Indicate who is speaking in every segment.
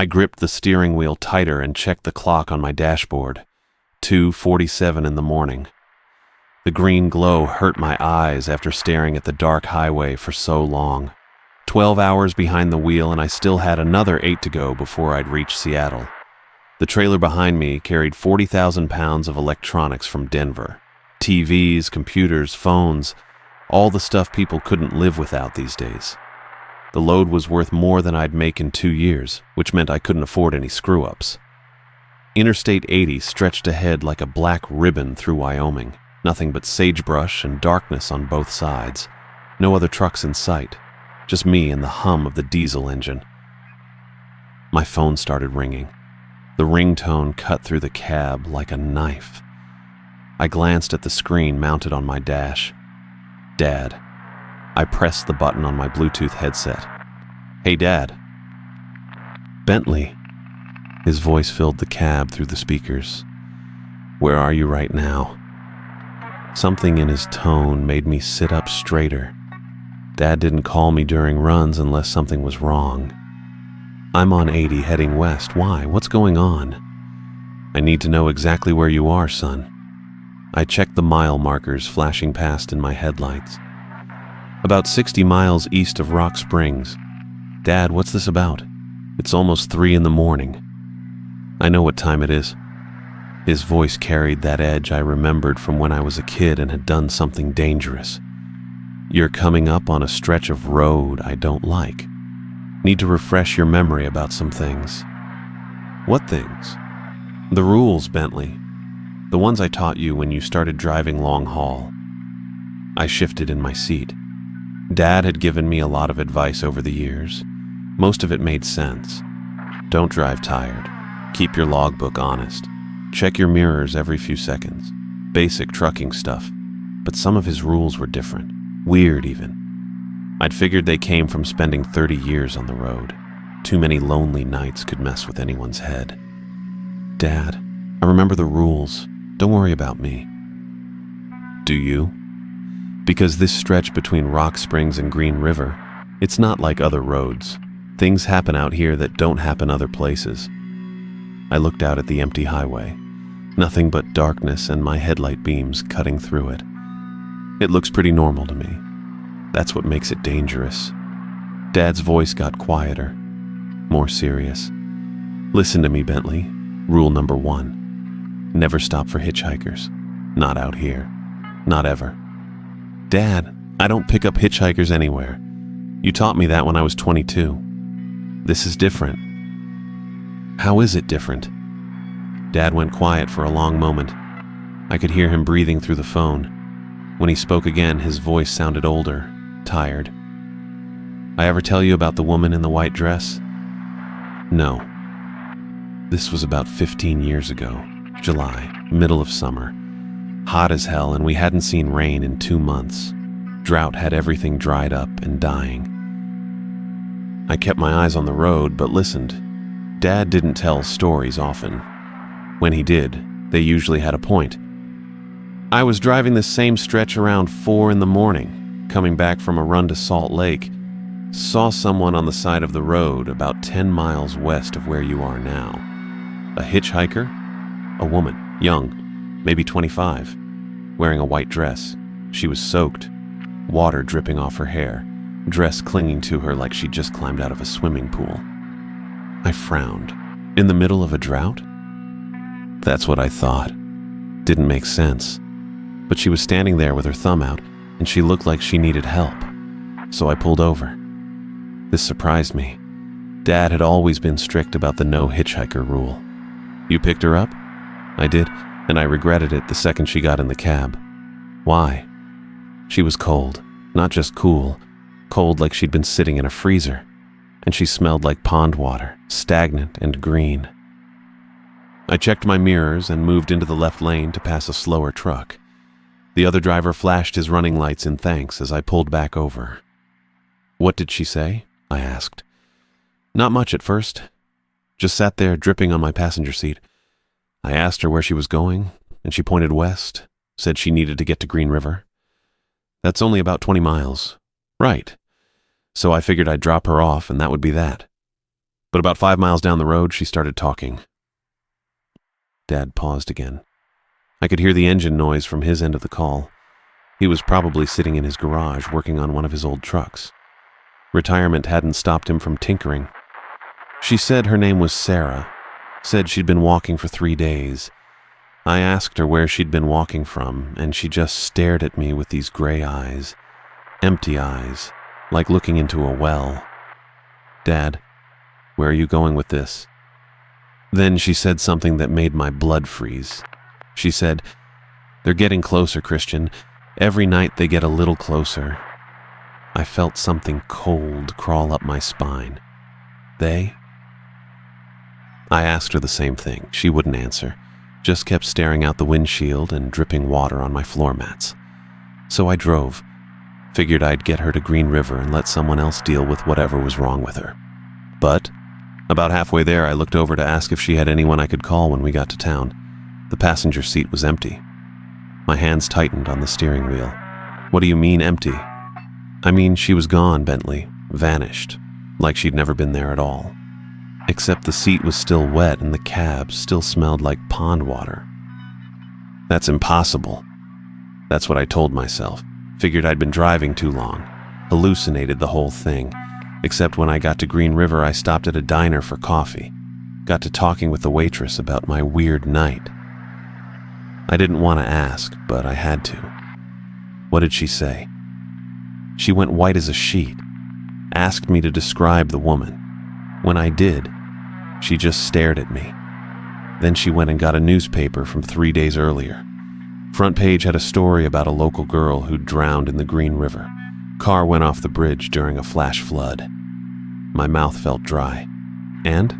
Speaker 1: I gripped the steering wheel tighter and checked the clock on my dashboard. 2:47 in the morning. The green glow hurt my eyes after staring at the dark highway for so long. 12 hours behind the wheel, and I still had another 8 to go before I'd reach Seattle. The trailer behind me carried 40,000 pounds of electronics from Denver. TVs, computers, phones, all the stuff people couldn't live without these days. The load was worth more than I'd make in 2 years, which meant I couldn't afford any screw-ups. Interstate 80 stretched ahead like a black ribbon through Wyoming. Nothing but sagebrush and darkness on both sides. No other trucks in sight. Just me and the hum of the diesel engine. My phone started ringing. The ringtone cut through the cab like a knife. I glanced at the screen mounted on my dash. Dad. I pressed the button on my Bluetooth headset. "Hey, Dad." "Bentley." His voice filled the cab through the speakers. "Where are you right now?" Something in his tone made me sit up straighter. Dad didn't call me during runs unless something was wrong. "I'm on 80 heading west. Why? What's going on?" "I need to know exactly where you are, son." I checked the mile markers flashing past in my headlights. "About 60 miles east of Rock Springs." "Dad, what's this about? It's almost 3 in the morning." "I know what time it is." His voice carried that edge I remembered from when I was a kid and had done something dangerous. "You're coming up on a stretch of road I don't like. Need to refresh your memory about some things." "What things?" "The rules, Bentley. The ones I taught you when you started driving long haul." I shifted in my seat. Dad had given me a lot of advice over the years. Most of it made sense. Don't drive tired. Keep your logbook honest. Check your mirrors every few seconds. Basic trucking stuff. But some of his rules were different. Weird, even. I'd figured they came from spending 30 years on the road. Too many lonely nights could mess with anyone's head. "Dad, I remember the rules. Don't worry about me." "Do you?" "Because this stretch between Rock Springs and Green River, it's not like other roads. Things happen out here that don't happen other places." I looked out at the empty highway. Nothing but darkness and my headlight beams cutting through it. "It looks pretty normal to me. That's what makes it dangerous." Dad's voice got quieter, more serious. "Listen to me, Bentley. Rule number 1. Never stop for hitchhikers. Not out here. Not ever." "Dad, I don't pick up hitchhikers anywhere. You taught me that when I was 22. This is different." "How is it different?" Dad went quiet for a long moment. I could hear him breathing through the phone. When he spoke again, his voice sounded older, tired. "I ever tell you about the woman in the white dress?" "No." This was about 15 years ago, July, middle of summer. Hot as hell, and we hadn't seen rain in 2 months. Drought had everything dried up and dying. I kept my eyes on the road, but listened. Dad didn't tell stories often. When he did, they usually had a point. "I was driving this same stretch around 4 in the morning, coming back from a run to Salt Lake. Saw someone on the side of the road about 10 miles west of where you are now. A hitchhiker? A woman, young, maybe 25, wearing a white dress. She was soaked, water dripping off her hair, dress clinging to her like she'd just climbed out of a swimming pool." I frowned. In the middle of a drought? That's what I thought. Didn't make sense. But she was standing there with her thumb out, and she looked like she needed help. So I pulled over. This surprised me. Dad had always been strict about the no hitchhiker rule. "You picked her up?" I did, and I regretted it the second she got in the cab. "Why?" "She was cold. Not just cool. Cold like she'd been sitting in a freezer. And she smelled like pond water, stagnant and green." I checked my mirrors and moved into the left lane to pass a slower truck. The other driver flashed his running lights in thanks as I pulled back over. "What did she say?" I asked. "Not much at first. Just sat there dripping on my passenger seat. I asked her where she was going, and she pointed west, said she needed to get to Green River. That's only about 20 miles. Right. So I figured I'd drop her off and that would be that." But about 5 miles down the road, she started talking. Dad paused again. I could hear the engine noise from his end of the call. He was probably sitting in his garage working on one of his old trucks. Retirement hadn't stopped him from tinkering. She said her name was Sarah, said she'd been walking for 3 days. I asked her where she'd been walking from, and she just stared at me with these gray eyes, empty eyes, like looking into a well. Dad, where are you going with this? Then she said something that made my blood freeze. She said, "They're getting closer, Christian. Every night they get a little closer." I felt something cold crawl up my spine. They? I asked her the same thing. She wouldn't answer, just kept staring out the windshield and dripping water on my floor mats. So I drove. Figured I'd get her to Green River and let someone else deal with whatever was wrong with her. But about halfway there, I looked over to ask if she had anyone I could call when we got to town. The passenger seat was empty. My hands tightened on the steering wheel. What do you mean empty? I mean, she was gone, Bentley. Vanished. Like she'd never been there at all. Except the seat was still wet and the cab still smelled like pond water. That's impossible. That's what I told myself. Figured I'd been driving too long. Hallucinated the whole thing. Except when I got to Green River, I stopped at a diner for coffee. Got to talking with the waitress about my weird night. I didn't want to ask, but I had to. What did she say? She went white as a sheet. Asked me to describe the woman. When I did, she just stared at me. Then she went and got a newspaper from 3 days earlier. Front page had a story about a local girl who'd drowned in the Green River. Car went off the bridge during a flash flood. My mouth felt dry. And?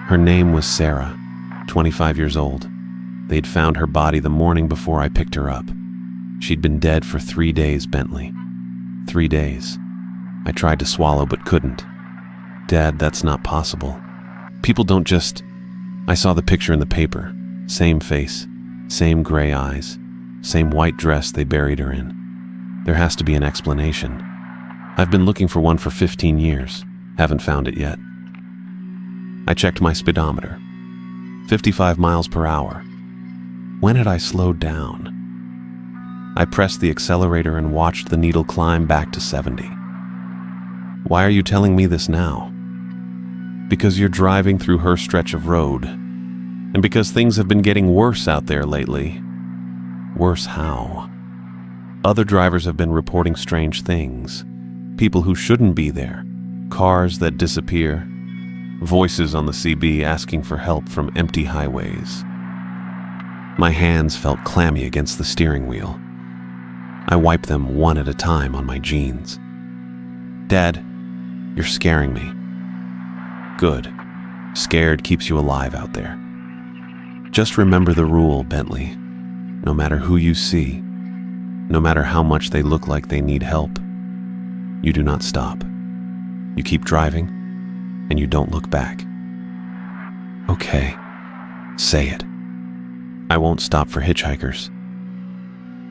Speaker 1: Her name was Sarah, 25 years old. They'd found her body the morning before I picked her up. She'd been dead for 3 days, Bentley. 3 days. I tried to swallow but couldn't. Dad, that's not possible. People don't just... I saw the picture in the paper. Same face, same gray eyes, same white dress they buried her in. There has to be an explanation. I've been looking for one for 15 years. Haven't found it yet. I checked my speedometer. 55 miles per hour. When had I slowed down? I pressed the accelerator and watched the needle climb back to 70. Why are you telling me this now? Because you're driving through her stretch of road. And because things have been getting worse out there lately. Worse how? Other drivers have been reporting strange things. People who shouldn't be there. Cars that disappear. Voices on the CB asking for help from empty highways. My hands felt clammy against the steering wheel. I wiped them one at a time on my jeans. Dad, you're scaring me. Good. Scared keeps you alive out there. Just remember the rule, Bentley. No matter who you see, no matter how much they look like they need help, you do not stop. You keep driving, and you don't look back. Okay, say it. I won't stop for hitchhikers.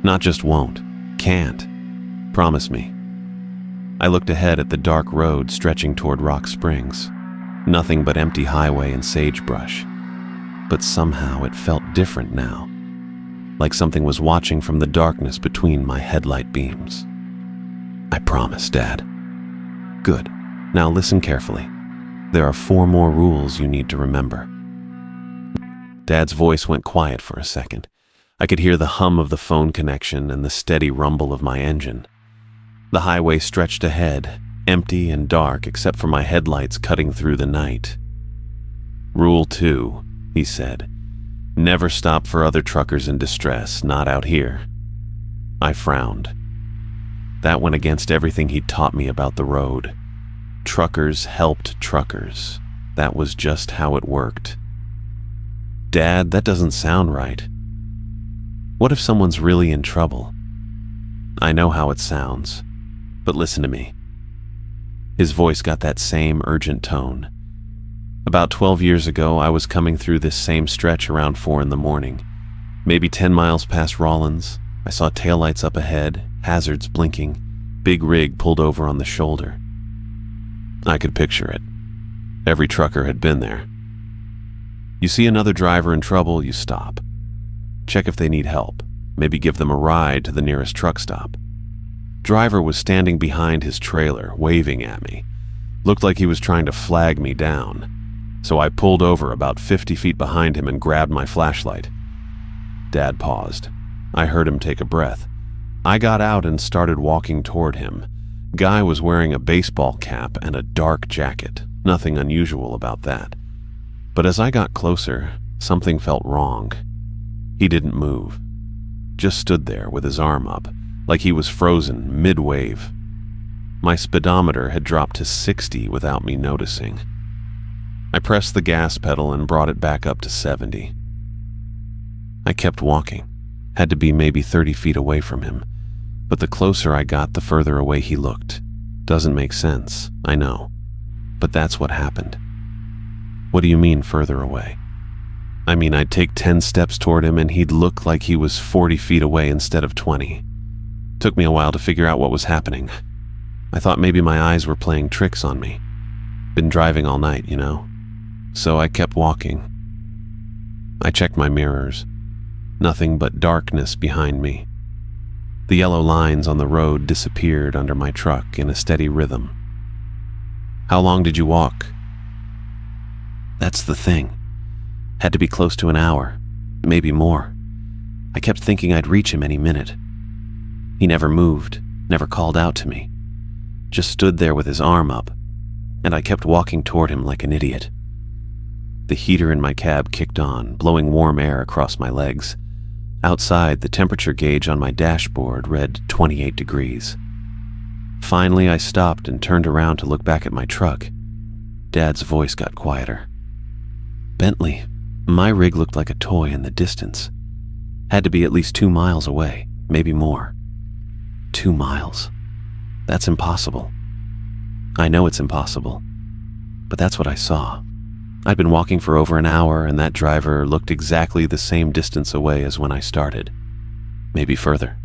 Speaker 1: Not just won't, can't. Promise me. I looked ahead at the dark road stretching toward Rock Springs. Nothing but empty highway and sagebrush. But somehow it felt different now. Like something was watching from the darkness between my headlight beams. I promise, Dad. Good. Now listen carefully. There are 4 more rules you need to remember. Dad's voice went quiet for a second. I could hear the hum of the phone connection and the steady rumble of my engine. The highway stretched ahead, empty and dark except for my headlights cutting through the night. Rule 2, he said. Never stop for other truckers in distress, not out here. I frowned. That went against everything he'd taught me about the road. Truckers helped truckers. That was just how it worked. Dad, that doesn't sound right. What if someone's really in trouble? I know how it sounds, but listen to me. His voice got that same urgent tone. About 12 years ago, I was coming through this same stretch around 4 in the morning. Maybe 10 miles past Rollins, I saw taillights up ahead, hazards blinking, big rig pulled over on the shoulder. I could picture it. Every trucker had been there. You see another driver in trouble, you stop. Check if they need help. Maybe give them a ride to the nearest truck stop. Driver was standing behind his trailer, waving at me. Looked like he was trying to flag me down. So I pulled over about 50 feet behind him and grabbed my flashlight. Dad paused. I heard him take a breath. I got out and started walking toward him. Guy was wearing a baseball cap and a dark jacket. Nothing unusual about that. But as I got closer, something felt wrong. He didn't move. Just stood there with his arm up, like he was frozen mid-wave. My speedometer had dropped to 60 without me noticing. I pressed the gas pedal and brought it back up to 70. I kept walking. Had to be maybe 30 feet away from him. But the closer I got, the further away he looked. Doesn't make sense, I know. But that's what happened. What do you mean further away? I mean, I'd take 10 steps toward him and he'd look like he was 40 feet away instead of 20. Took me a while to figure out what was happening. I thought maybe my eyes were playing tricks on me. Been driving all night, you know. So I kept walking. I checked my mirrors. Nothing but darkness behind me. The yellow lines on the road disappeared under my truck in a steady rhythm. How long did you walk? That's the thing. Had to be close to an hour, maybe more. I kept thinking I'd reach him any minute. He never moved, never called out to me. Just stood there with his arm up, and I kept walking toward him like an idiot. The heater in my cab kicked on, blowing warm air across my legs. Outside, the temperature gauge on my dashboard read 28 degrees. Finally, I stopped and turned around to look back at my truck. Dad's voice got quieter. Bentley, my rig looked like a toy in the distance. Had to be at least 2 miles away, maybe more. 2 miles. That's impossible. I know it's impossible, but that's what I saw. I'd been walking for over an hour, and that driver looked exactly the same distance away as when I started. Maybe further.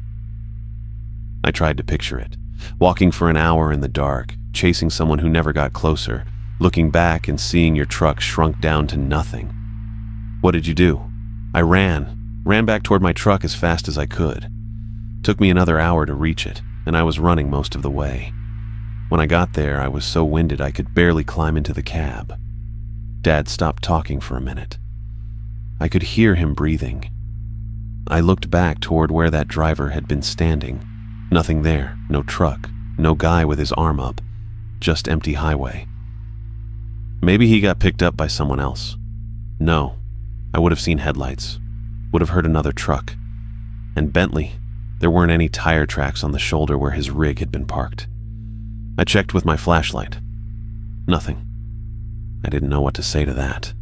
Speaker 1: I tried to picture it. Walking for an hour in the dark, chasing someone who never got closer, looking back and seeing your truck shrunk down to nothing. What did you do? I ran back toward my truck as fast as I could. Took me another hour to reach it, and I was running most of the way. When I got there, I was so winded I could barely climb into the cab. Dad stopped talking for a minute. I could hear him breathing. I looked back toward where that driver had been standing. Nothing there, no truck, no guy with his arm up, just empty highway. Maybe he got picked up by someone else. No, I would have seen headlights, would have heard another truck. And Bentley, there weren't any tire tracks on the shoulder where his rig had been parked. I checked with my flashlight. Nothing. I didn't know what to say to that.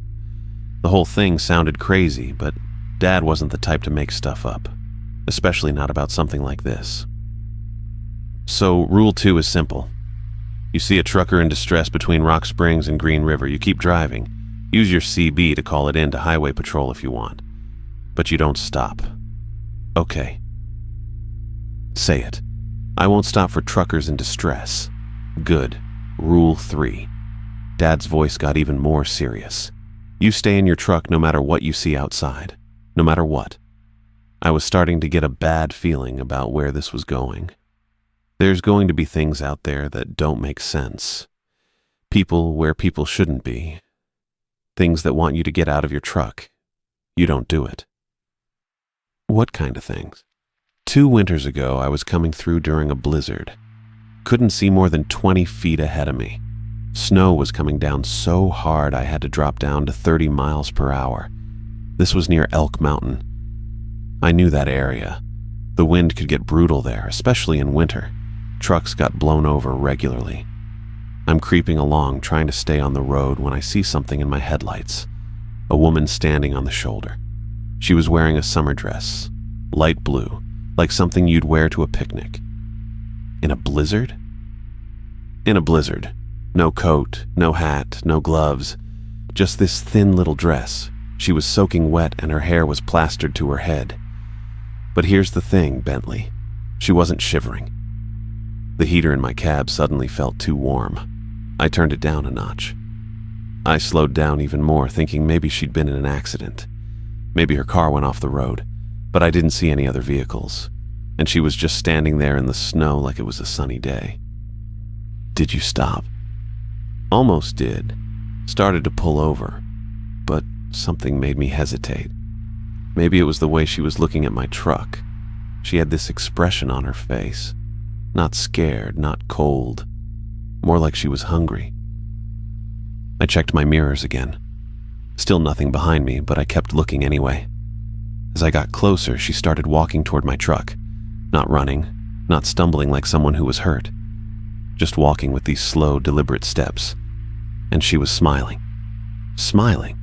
Speaker 1: The whole thing sounded crazy, but Dad wasn't the type to make stuff up, especially not about something like this. So, rule 2 is simple. You see a trucker in distress between Rock Springs and Green River, you keep driving. Use your CB to call it in to Highway Patrol if you want. But you don't stop. Okay. Say it. I won't stop for truckers in distress. Good. Rule 3. Dad's voice got even more serious. You stay in your truck no matter what you see outside. No matter what. I was starting to get a bad feeling about where this was going. There's going to be things out there that don't make sense. People where people shouldn't be. Things that want you to get out of your truck. You don't do it. What kind of things? 2 winters ago, I was coming through during a blizzard. Couldn't see more than 20 feet ahead of me. Snow was coming down so hard I had to drop down to 30 miles per hour. This was near Elk Mountain. I knew that area. The wind could get brutal there, especially in winter. Trucks got blown over regularly. I'm creeping along, trying to stay on the road when I see something in my headlights. A woman standing on the shoulder. She was wearing a summer dress, light blue, like something you'd wear to a picnic. In a blizzard? In a blizzard. No coat, no hat, no gloves. Just this thin little dress. She was soaking wet and her hair was plastered to her head. But here's the thing, Bentley. She wasn't shivering. The heater in my cab suddenly felt too warm. I turned it down a notch. I slowed down even more, thinking maybe she'd been in an accident. Maybe her car went off the road, but I didn't see any other vehicles, and she was just standing there in the snow like it was a sunny day. "Did you stop?" "Almost did. Started to pull over, but something made me hesitate. Maybe it was the way she was looking at my truck. She had this expression on her face. Not scared, not cold. More like she was hungry." I checked my mirrors again. Still nothing behind me, but I kept looking anyway. As I got closer, she started walking toward my truck. Not running, not stumbling like someone who was hurt. Just walking with these slow, deliberate steps. And she was smiling. Smiling.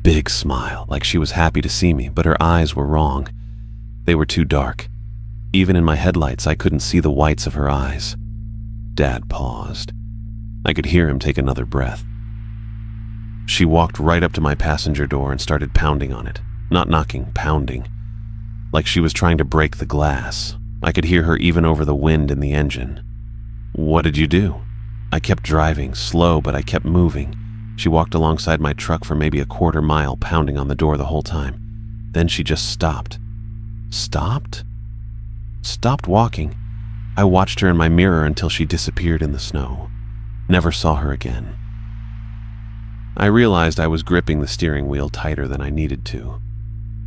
Speaker 1: Big smile, like she was happy to see me, but her eyes were wrong. They were too dark. Even in my headlights, I couldn't see the whites of her eyes. Dad paused. I could hear him take another breath. She walked right up to my passenger door and started pounding on it. Not knocking, pounding. Like she was trying to break the glass. I could hear her even over the wind in the engine. "What did you do?" I kept driving, slow, but I kept moving. She walked alongside my truck for maybe a quarter mile, pounding on the door the whole time. Then she just stopped. Stopped? Stopped walking. I watched her in my mirror until she disappeared in the snow. Never saw her again. I realized I was gripping the steering wheel tighter than I needed to.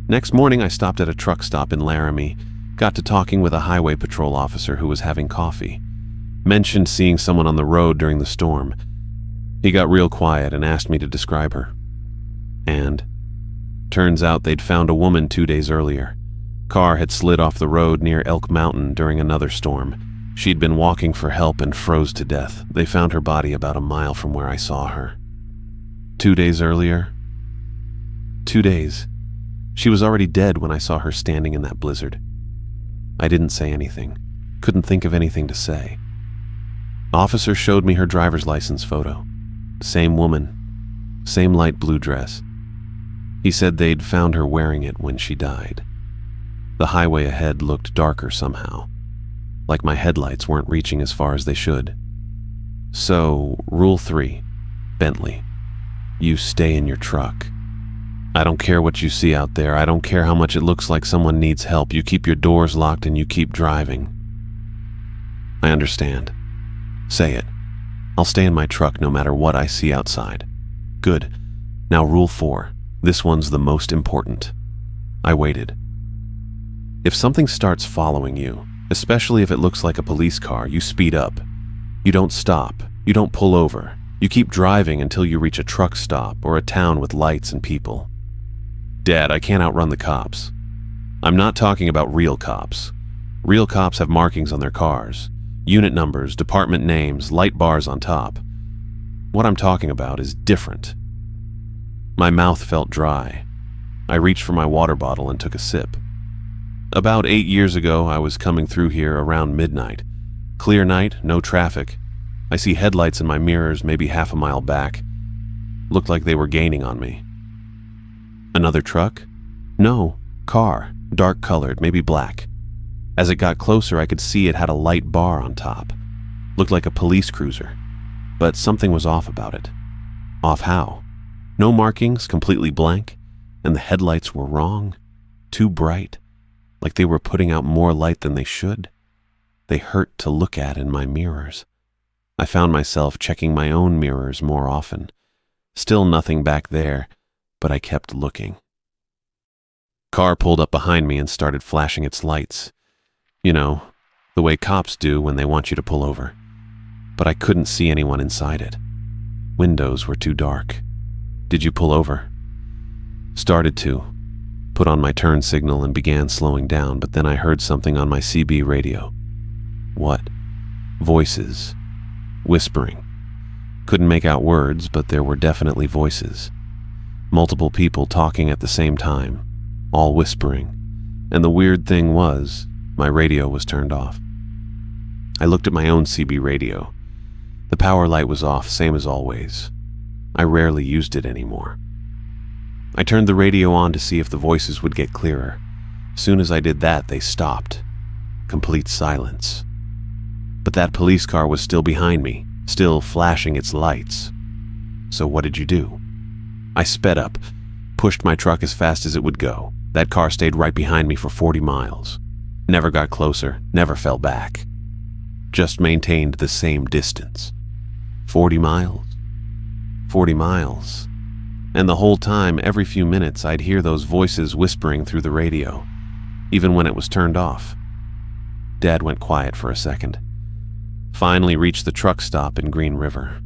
Speaker 1: Next morning, I stopped at a truck stop in Laramie, got to talking with a highway patrol officer who was having coffee. Mentioned seeing someone on the road during the storm. He got real quiet and asked me to describe her. And turns out they'd found a woman 2 days earlier. Car had slid off the road near Elk Mountain during another storm. She'd been walking for help and froze to death. They found her body about a mile from where I saw her. 2 days earlier? 2 days. She was already dead when I saw her standing in that blizzard. I didn't say anything. Couldn't think of anything to say. Officer showed me her driver's license photo. Same woman. Same light blue dress. He said they'd found her wearing it when she died. The highway ahead looked darker somehow. Like my headlights weren't reaching as far as they should. So, Rule 3, Bentley. You stay in your truck. I don't care what you see out there. I don't care how much it looks like someone needs help. You keep your doors locked and you keep driving. I understand. Say it. I'll stay in my truck no matter what I see outside. Good. Now Rule 4. This one's the most important. I waited. If something starts following you, especially if it looks like a police car, you speed up. You don't stop. You don't pull over. You keep driving until you reach a truck stop or a town with lights and people. Dad, I can't outrun the cops. I'm not talking about real cops. Real cops have markings on their cars, unit numbers, department names, light bars on top. What I'm talking about is different. My mouth felt dry. I reached for my water bottle and took a sip. About 8 years ago, I was coming through here around midnight. Clear night, no traffic. I see headlights in my mirrors maybe half a mile back. Looked like they were gaining on me. Another truck? No, car, dark colored, maybe black. As it got closer, I could see it had a light bar on top. Looked like a police cruiser. But something was off about it. Off how? No markings, completely blank, and the headlights were wrong, too bright, like they were putting out more light than they should. They hurt to look at in my mirrors. I found myself checking my own mirrors more often. Still nothing back there, but I kept looking. Car pulled up behind me and started flashing its lights. You know, the way cops do when they want you to pull over. But I couldn't see anyone inside it. Windows were too dark. Did you pull over? Started to. Put on my turn signal and began slowing down, but then I heard something on my CB radio. What? Voices. Whispering. Couldn't make out words, but there were definitely voices. Multiple people talking at the same time, all whispering. And the weird thing was, my radio was turned off. I looked at my own CB radio. The power light was off, same as always. I rarely used it anymore. I turned the radio on to see if the voices would get clearer. Soon as I did that, they stopped. Complete silence. But that police car was still behind me, still flashing its lights. So what did you do? I sped up, pushed my truck as fast as it would go. That car stayed right behind me for 40 miles. Never got closer, never fell back. Just maintained the same distance. 40 miles. 40 miles. And the whole time, every few minutes, I'd hear those voices whispering through the radio, even when it was turned off. Dad went quiet for a second. Finally reached the truck stop in Green River.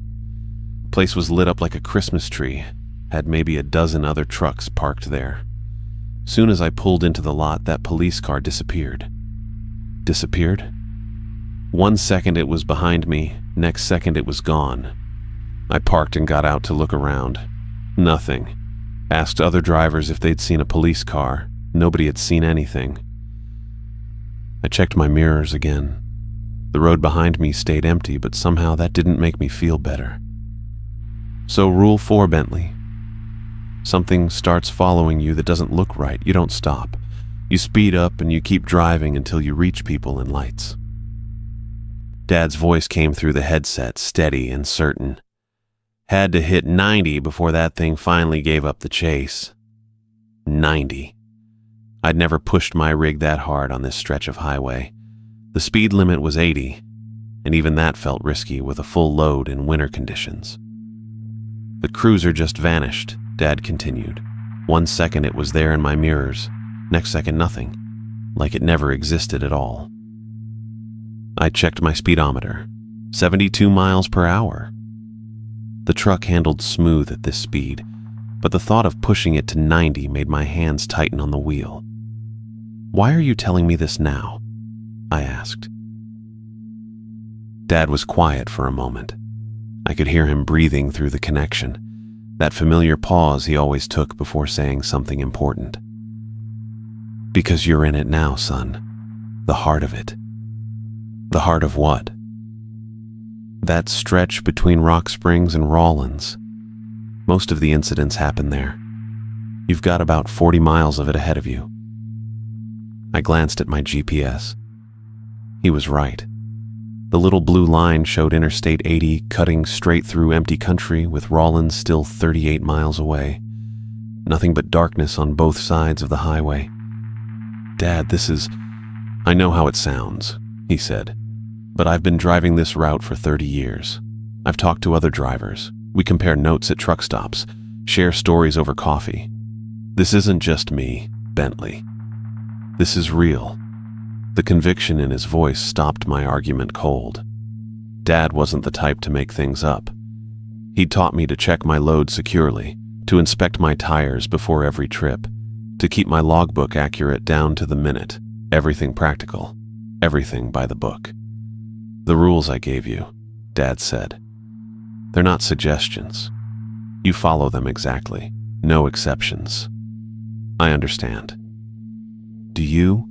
Speaker 1: The place was lit up like a Christmas tree, had maybe a dozen other trucks parked there. Soon as I pulled into the lot, that police car disappeared. Disappeared? 1 second it was behind me, next second it was gone. I parked and got out to look around. Nothing. Asked other drivers if they'd seen a police car. Nobody had seen anything. I checked my mirrors again. The road behind me stayed empty, but somehow that didn't make me feel better. So rule 4, Bentley. Something starts following you that doesn't look right. You don't stop. You speed up and you keep driving until you reach people and lights. Dad's voice came through the headset, steady and certain. Had to hit 90 before that thing finally gave up the chase. 90. I'd never pushed my rig that hard on this stretch of highway. The speed limit was 80, and even that felt risky with a full load in winter conditions. The cruiser just vanished, Dad continued. 1 second it was there in my mirrors, next second nothing, like it never existed at all. I checked my speedometer, 72 miles per hour. The truck handled smooth at this speed, but the thought of pushing it to 90 made my hands tighten on the wheel. Why are you telling me this now? I asked. Dad was quiet for a moment. I could hear him breathing through the connection, that familiar pause he always took before saying something important. Because you're in it now, son. The heart of it. The heart of what? That stretch between Rock Springs and Rawlins. Most of the incidents happen there. You've got about 40 miles of it ahead of you. I glanced at my GPS. He was right. The little blue line showed Interstate 80 cutting straight through empty country with Rawlins still 38 miles away. Nothing but darkness on both sides of the highway. Dad, I know how it sounds, he said, but I've been driving this route for 30 years. I've talked to other drivers. We compare notes at truck stops, share stories over coffee. This isn't just me, Bentley. This is real. The conviction in his voice stopped my argument cold. Dad wasn't the type to make things up. He'd taught me to check my load securely, to inspect my tires before every trip, to keep my logbook accurate down to the minute, everything practical, everything by the book. The rules I gave you, Dad said. They're not suggestions. You follow them exactly, no exceptions. I understand. Do you?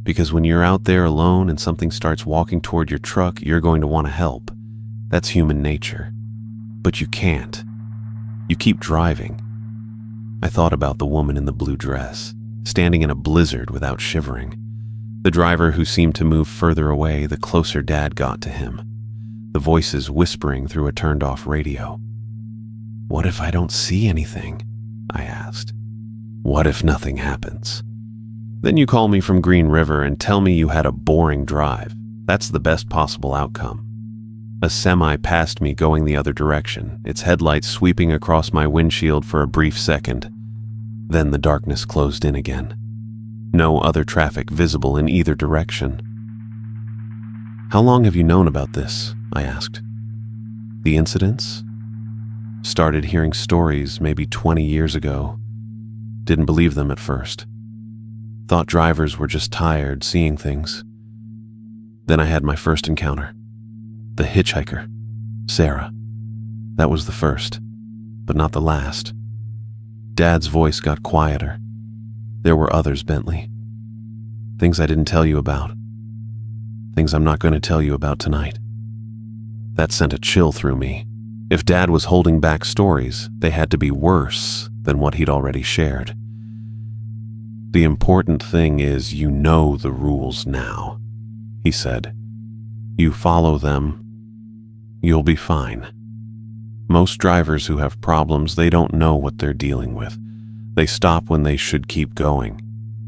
Speaker 1: Because when you're out there alone and something starts walking toward your truck, you're going to want to help. That's human nature. But you can't. You keep driving. I thought about the woman in the blue dress, standing in a blizzard without shivering. The driver who seemed to move further away the closer Dad got to him. The voices whispering through a turned-off radio. What if I don't see anything? I asked. What if nothing happens? Then you call me from Green River and tell me you had a boring drive. That's the best possible outcome. A semi passed me going the other direction, its headlights sweeping across my windshield for a brief second. Then the darkness closed in again. No other traffic visible in either direction. How long have you known about this? I asked. The incidents? Started hearing stories maybe 20 years ago. Didn't believe them at first. Thought drivers were just tired seeing things. Then I had my first encounter. The hitchhiker, Sarah. That was the first, but not the last. Dad's voice got quieter. There were others, Bentley. Things I didn't tell you about. Things I'm not going to tell you about tonight. That sent a chill through me. If Dad was holding back stories, they had to be worse than what he'd already shared. The important thing is you know the rules now, he said. You follow them, you'll be fine. Most drivers who have problems, they don't know what they're dealing with. They stop when they should keep going.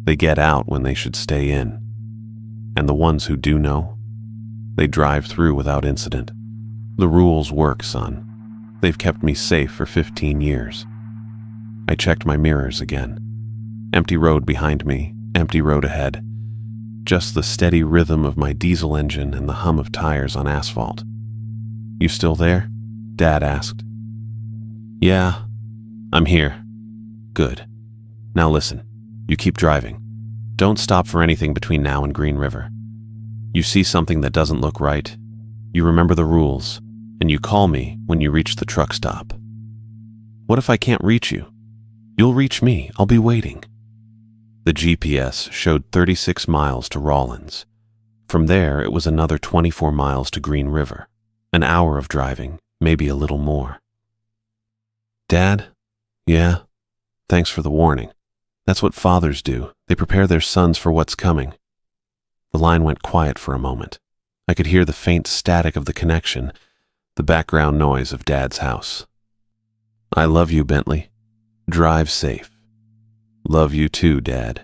Speaker 1: They get out when they should stay in. And the ones who do know, they drive through without incident. The rules work, son. They've kept me safe for 15 years. I checked my mirrors again. Empty road behind me, empty road ahead. Just the steady rhythm of my diesel engine and the hum of tires on asphalt. "You still there?" Dad asked. "Yeah, I'm here." "Good. Now listen, you keep driving. Don't stop for anything between now and Green River. You see something that doesn't look right, you remember the rules, and you call me when you reach the truck stop. What if I can't reach you? You'll reach me. I'll be waiting." The GPS showed 36 miles to Rawlins. From there, it was another 24 miles to Green River. An hour of driving, maybe a little more. "Dad? Yeah? Thanks for the warning. That's what fathers do. They prepare their sons for what's coming." The line went quiet for a moment. I could hear the faint static of the connection, the background noise of Dad's house. "I love you, Bentley. Drive safe." "Love you too, Dad."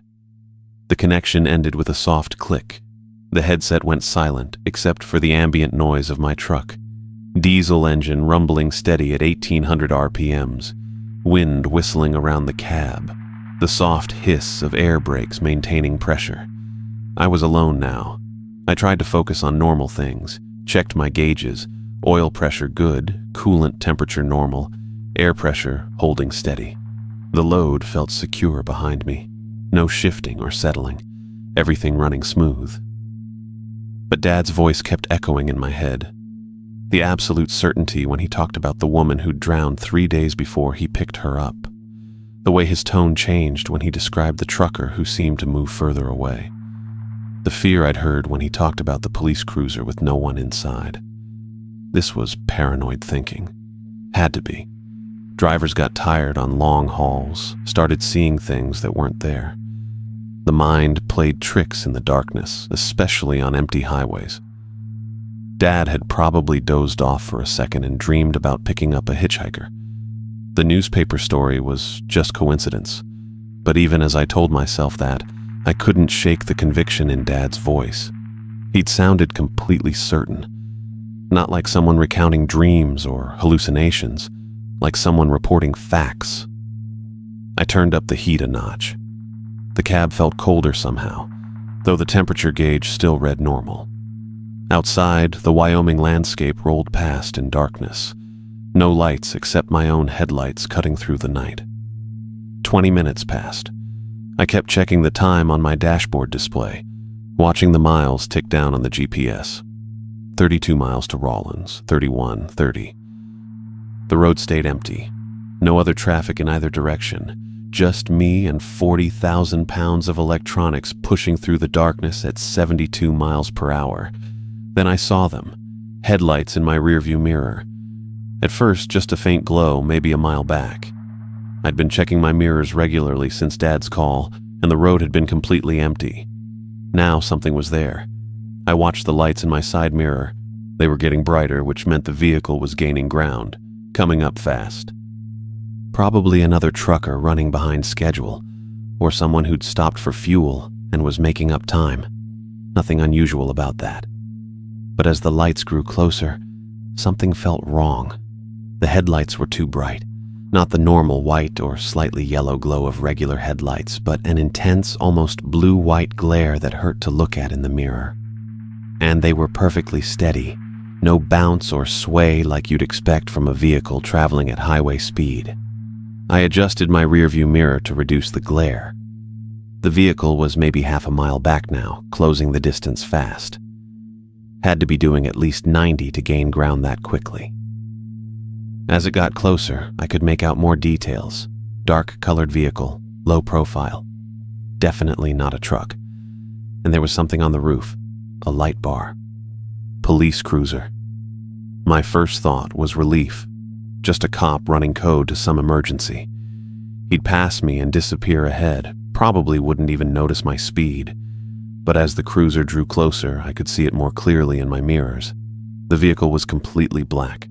Speaker 1: The connection ended with a soft click. The headset went silent except for the ambient noise of my truck. Diesel engine rumbling steady at 1800 RPMs, wind whistling around the cab, the soft hiss of air brakes maintaining pressure. I was alone now. I tried to focus on normal things, checked my gauges, oil pressure good, coolant temperature normal, air pressure holding steady. The load felt secure behind me. No shifting or settling, everything running smooth. But Dad's voice kept echoing in my head. The absolute certainty when he talked about the woman who'd drowned 3 days before he picked her up. The way his tone changed when he described the trucker who seemed to move further away. The fear I'd heard when he talked about the police cruiser with no one inside. This was paranoid thinking. Had to be. Drivers got tired on long hauls, started seeing things that weren't there. The mind played tricks in the darkness, especially on empty highways. Dad had probably dozed off for a second and dreamed about picking up a hitchhiker. The newspaper story was just coincidence, but even as I told myself that, I couldn't shake the conviction in Dad's voice. He'd sounded completely certain. Not like someone recounting dreams or hallucinations, like someone reporting facts. I turned up the heat a notch. The cab felt colder somehow, though the temperature gauge still read normal. Outside, the Wyoming landscape rolled past in darkness. No lights except my own headlights cutting through the night. 20 minutes passed. I kept checking the time on my dashboard display, watching the miles tick down on the GPS. 32 miles to Rawlins, 31, 30. The road stayed empty. No other traffic in either direction. Just me and 40,000 pounds of electronics pushing through the darkness at 72 miles per hour. Then I saw them, headlights in my rearview mirror. At first, just a faint glow, maybe a mile back. I'd been checking my mirrors regularly since Dad's call, and the road had been completely empty. Now something was there. I watched the lights in my side mirror. They were getting brighter, which meant the vehicle was gaining ground, coming up fast. Probably another trucker running behind schedule, or someone who'd stopped for fuel and was making up time. Nothing unusual about that. But as the lights grew closer, something felt wrong. The headlights were too bright. Not the normal white or slightly yellow glow of regular headlights, but an intense, almost blue-white glare that hurt to look at in the mirror. And they were perfectly steady. No bounce or sway like you'd expect from a vehicle traveling at highway speed. I adjusted my rearview mirror to reduce the glare. The vehicle was maybe half a mile back now, closing the distance fast. Had to be doing at least 90 to gain ground that quickly. As it got closer, I could make out more details. Dark-colored vehicle, low profile. Definitely not a truck. And there was something on the roof, a light bar. Police cruiser. My first thought was relief. Just a cop running code to some emergency. He'd pass me and disappear ahead, probably wouldn't even notice my speed. But as the cruiser drew closer, I could see it more clearly in my mirrors. The vehicle was completely black.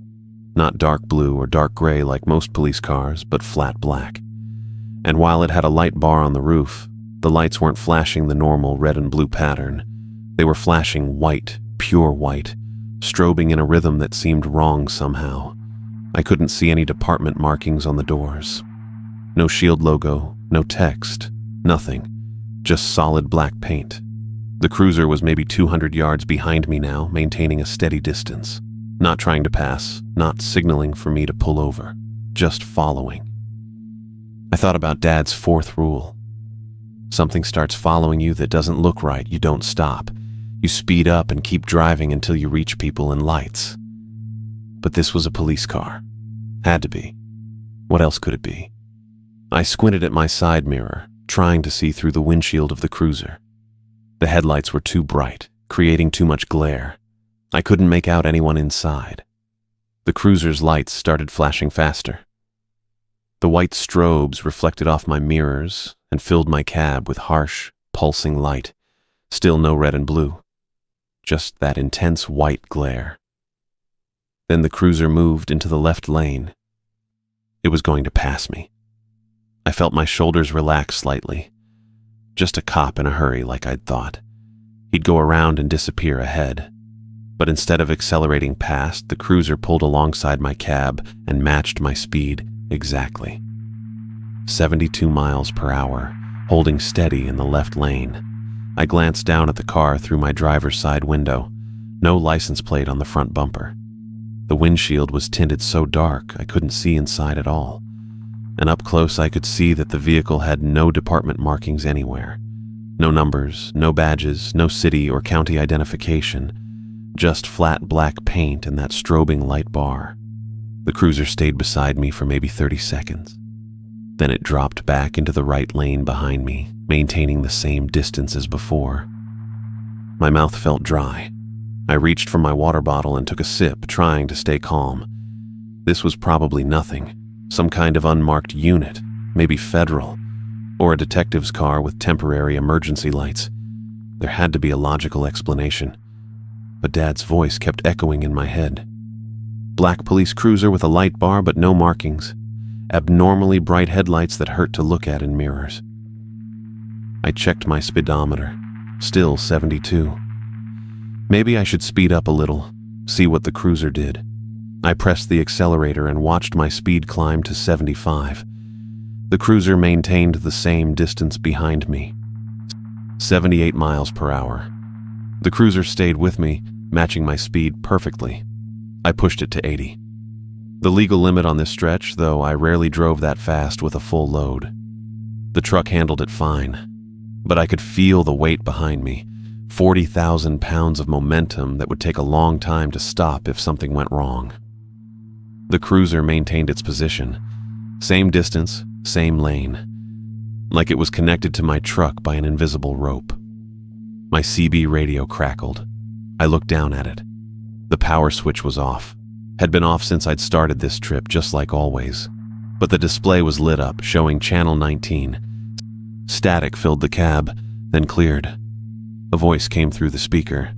Speaker 1: not dark blue or dark gray like most police cars, but flat black. And while it had a light bar on the roof, the lights weren't flashing the normal red and blue pattern. They were flashing white, pure white, strobing in a rhythm that seemed wrong somehow. I couldn't see any department markings on the doors. No shield logo, no text, nothing. Just solid black paint. The cruiser was maybe 200 yards behind me now, maintaining a steady distance. Not trying to pass, not signaling for me to pull over, just following. I thought about Dad's fourth rule. Something starts following you that doesn't look right, you don't stop. You speed up and keep driving until you reach people and lights. But this was a police car. Had to be. What else could it be? I squinted at my side mirror, trying to see through the windshield of the cruiser. The headlights were too bright, creating too much glare. I couldn't make out anyone inside. The cruiser's lights started flashing faster. The white strobes reflected off my mirrors and filled my cab with harsh, pulsing light. Still no red and blue. Just that intense white glare. Then the cruiser moved into the left lane. It was going to pass me. I felt my shoulders relax slightly. Just a cop in a hurry like I'd thought. He'd go around and disappear ahead. But instead of accelerating past, the cruiser pulled alongside my cab and matched my speed exactly. 72 miles per hour, holding steady in the left lane. I glanced down at the car through my driver's side window. No license plate on the front bumper. The windshield was tinted so dark I couldn't see inside at all. And up close I could see that the vehicle had no department markings anywhere. No numbers, no badges, no city or county identification. Just flat black paint and that strobing light bar. The cruiser stayed beside me for maybe 30 seconds. Then it dropped back into the right lane behind me, maintaining the same distance as before. My mouth felt dry. I reached for my water bottle and took a sip, trying to stay calm. This was probably nothing. Some kind of unmarked unit, maybe federal, or a detective's car with temporary emergency lights. There had to be a logical explanation. But Dad's voice kept echoing in my head. Black police cruiser with a light bar but no markings. Abnormally bright headlights that hurt to look at in mirrors. I checked my speedometer. Still 72. Maybe I should speed up a little, see what the cruiser did. I pressed the accelerator and watched my speed climb to 75. The cruiser maintained the same distance behind me. 78 miles per hour. The cruiser stayed with me, matching my speed perfectly. I pushed it to 80. The legal limit on this stretch, though I rarely drove that fast with a full load. The truck handled it fine, but I could feel the weight behind me, 40,000 pounds of momentum that would take a long time to stop if something went wrong. The cruiser maintained its position. Same distance, same lane. Like it was connected to my truck by an invisible rope. My CB radio crackled. I looked down at it. The power switch was off. Had been off since I'd started this trip, just like always. But the display was lit up, showing Channel 19. Static filled the cab, then cleared. A voice came through the speaker.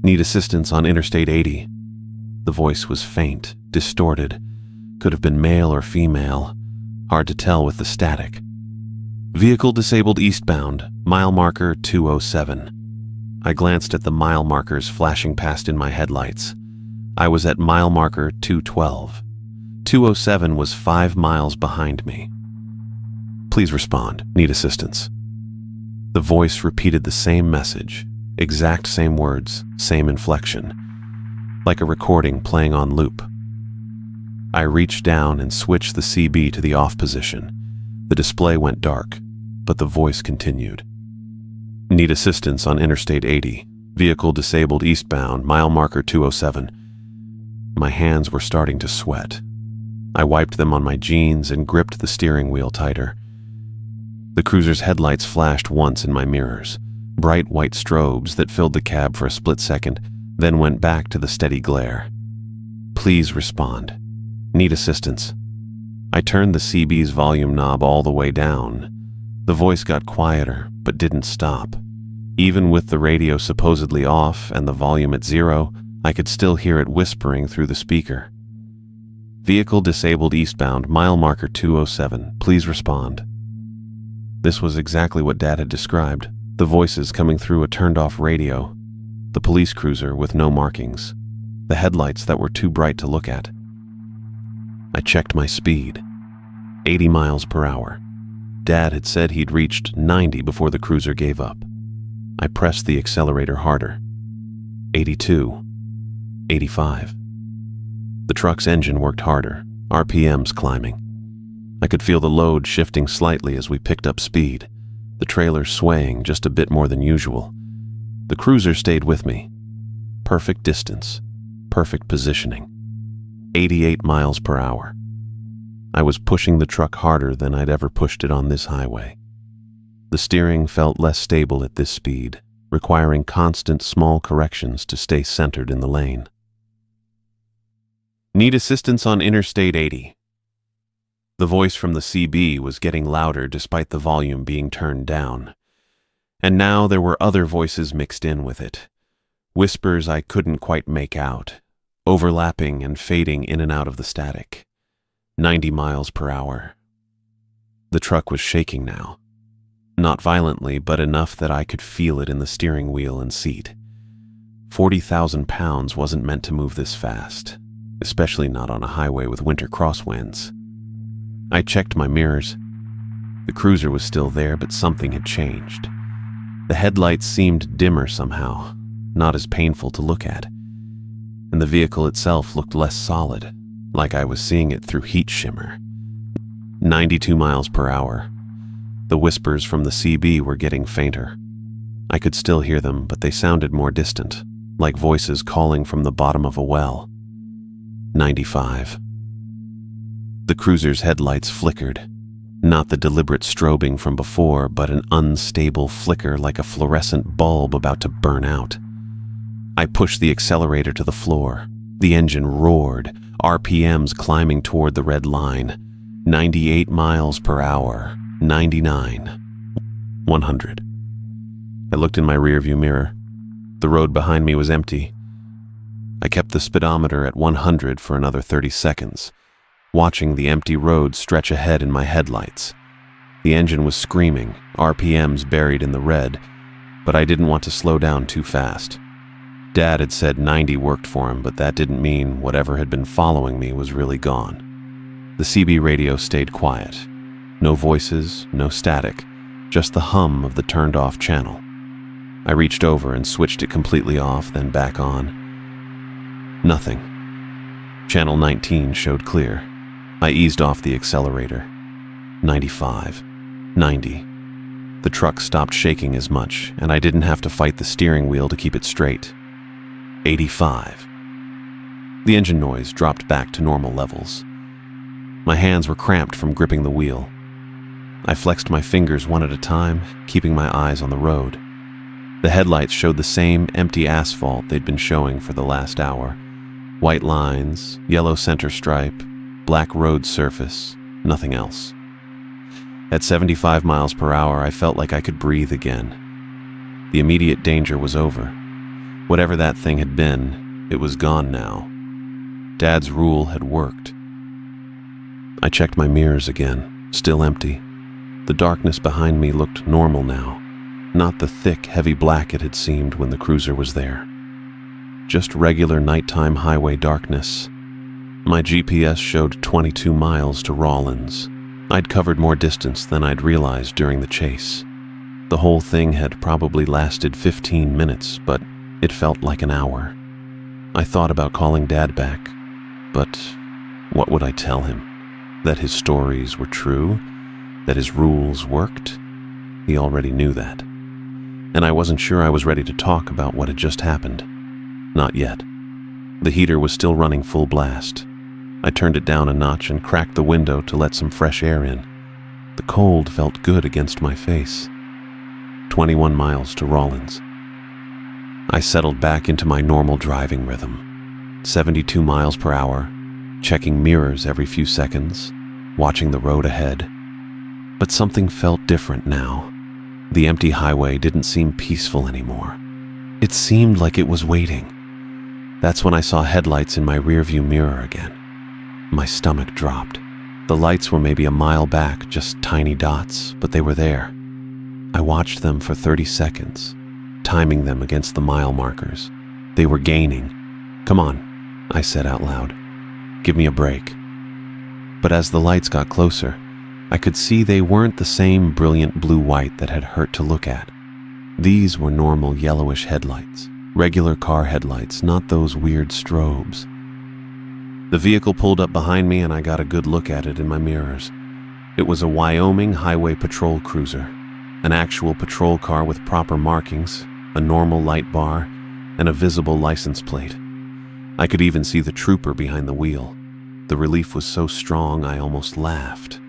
Speaker 1: Need assistance on Interstate 80. The voice was faint, distorted. Could have been male or female. Hard to tell with the static. Vehicle disabled eastbound, mile marker 207. I glanced at the mile markers flashing past in my headlights. I was at mile marker 212. 207 was 5 miles behind me. Please respond. Need assistance. The voice repeated the same message, exact same words, same inflection, like a recording playing on loop. I reached down and switched the CB to the off position. The display went dark, but the voice continued. Need assistance on Interstate 80. Vehicle disabled eastbound, mile marker 207. My hands were starting to sweat. I wiped them on my jeans and gripped the steering wheel tighter. The cruiser's headlights flashed once in my mirrors, bright white strobes that filled the cab for a split second, then went back to the steady glare. Please respond. Need assistance. I turned the CB's volume knob all the way down. The voice got quieter, but didn't stop. Even with the radio supposedly off and the volume at 0, I could still hear it whispering through the speaker. Vehicle disabled eastbound, mile marker 207. Please respond. This was exactly what Dad had described. The voices coming through a turned-off radio. The police cruiser with no markings. The headlights that were too bright to look at. I checked my speed. 80 miles per hour. Dad had said he'd reached 90 before the cruiser gave up. I pressed the accelerator harder. 82. 85. The truck's engine worked harder, RPMs climbing. I could feel the load shifting slightly as we picked up speed, the trailer swaying just a bit more than usual. The cruiser stayed with me. Perfect distance, perfect positioning. 88 miles per hour. I was pushing the truck harder than I'd ever pushed it on this highway. The steering felt less stable at this speed, requiring constant small corrections to stay centered in the lane. Need assistance on Interstate 80. The voice from the CB was getting louder despite the volume being turned down. And now there were other voices mixed in with it. Whispers I couldn't quite make out, overlapping and fading in and out of the static. 90 miles per hour. The truck was shaking now. Not violently, but enough that I could feel it in the steering wheel and seat. 40,000 pounds wasn't meant to move this fast, especially not on a highway with winter crosswinds. I checked my mirrors. The cruiser was still there, but something had changed. The headlights seemed dimmer somehow, not as painful to look at. And the vehicle itself looked less solid, like I was seeing it through heat shimmer. 92 miles per hour. The whispers from the CB were getting fainter. I could still hear them, but they sounded more distant, like voices calling from the bottom of a well. 95. The cruiser's headlights flickered. Not the deliberate strobing from before, but an unstable flicker like a fluorescent bulb about to burn out. I pushed the accelerator to the floor. The engine roared, RPMs climbing toward the red line. 98 miles per hour. 99. 100. I looked in my rearview mirror. The road behind me was empty. I kept the speedometer at 100 for another 30 seconds, watching the empty road stretch ahead in my headlights. The engine was screaming, RPMs buried in the red, but I didn't want to slow down too fast. Dad had said 90 worked for him, but that didn't mean whatever had been following me was really gone. The CB radio stayed quiet. No voices, no static, just the hum of the turned-off channel. I reached over and switched it completely off, then back on. Nothing. Channel 19 showed clear. I eased off the accelerator. 95. 90. The truck stopped shaking as much, and I didn't have to fight the steering wheel to keep it straight. 85. The engine noise dropped back to normal levels. My hands were cramped from gripping the wheel. I flexed my fingers one at a time, keeping my eyes on the road. The headlights showed the same empty asphalt they'd been showing for the last hour. White lines, yellow center stripe, black road surface, nothing else. At 75 miles per hour, I felt like I could breathe again. The immediate danger was over. Whatever that thing had been, it was gone now. Dad's rule had worked. I checked my mirrors again, still empty. The darkness behind me looked normal now, not the thick, heavy black it had seemed when the cruiser was there. Just regular nighttime highway darkness. My GPS showed 22 miles to Rawlins. I'd covered more distance than I'd realized during the chase. The whole thing had probably lasted 15 minutes, but it felt like an hour. I thought about calling Dad back, but what would I tell him? That his stories were true? That his rules worked? He already knew that. And I wasn't sure I was ready to talk about what had just happened. Not yet. The heater was still running full blast. I turned it down a notch and cracked the window to let some fresh air in. The cold felt good against my face. 21 miles to Rawlins. I settled back into my normal driving rhythm. 72 miles per hour, checking mirrors every few seconds, watching the road ahead. But something felt different now. The empty highway didn't seem peaceful anymore. It seemed like it was waiting. That's when I saw headlights in my rearview mirror again. My stomach dropped. The lights were maybe a mile back, just tiny dots, but they were there. I watched them for 30 seconds, timing them against the mile markers. They were gaining. "Come on," I said out loud. "Give me a break." But as the lights got closer, I could see they weren't the same brilliant blue-white that had hurt to look at. These were normal yellowish headlights, regular car headlights, not those weird strobes. The vehicle pulled up behind me and I got a good look at it in my mirrors. It was a Wyoming highway patrol cruiser, an actual patrol car with proper markings, a normal light bar, and a visible license plate. I could even see the trooper behind the wheel. The relief was so strong I almost laughed.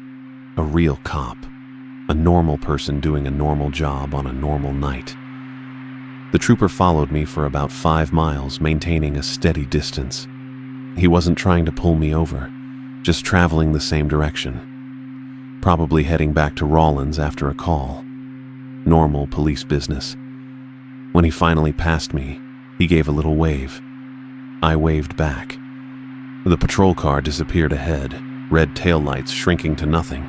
Speaker 1: A real cop. A normal person doing a normal job on a normal night. The trooper followed me for about 5 miles, maintaining a steady distance. He wasn't trying to pull me over, just traveling the same direction. Probably heading back to Rawlins after a call. Normal police business. When he finally passed me, he gave a little wave. I waved back. The patrol car disappeared ahead, red taillights shrinking to nothing.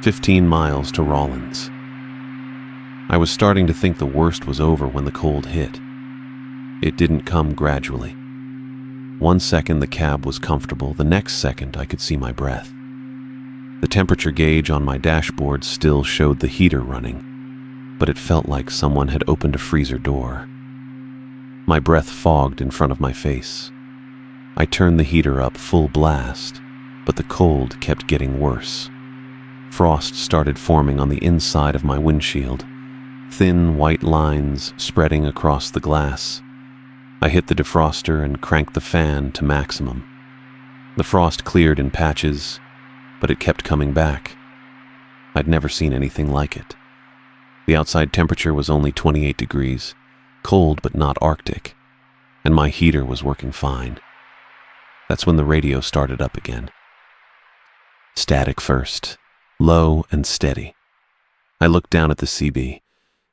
Speaker 1: 15 miles to Rawlins. I was starting to think the worst was over when the cold hit. It didn't come gradually. 1 second the cab was comfortable, the next second I could see my breath. The temperature gauge on my dashboard still showed the heater running, but it felt like someone had opened a freezer door. My breath fogged in front of my face. I turned the heater up full blast, but the cold kept getting worse. Frost started forming on the inside of my windshield, thin white lines spreading across the glass. I hit the defroster and cranked the fan to maximum. The frost cleared in patches, but it kept coming back. I'd never seen anything like it. The outside temperature was only 28 degrees, cold but not Arctic, and my heater was working fine. That's when the radio started up again. Static first, low and steady. I looked down at the CB.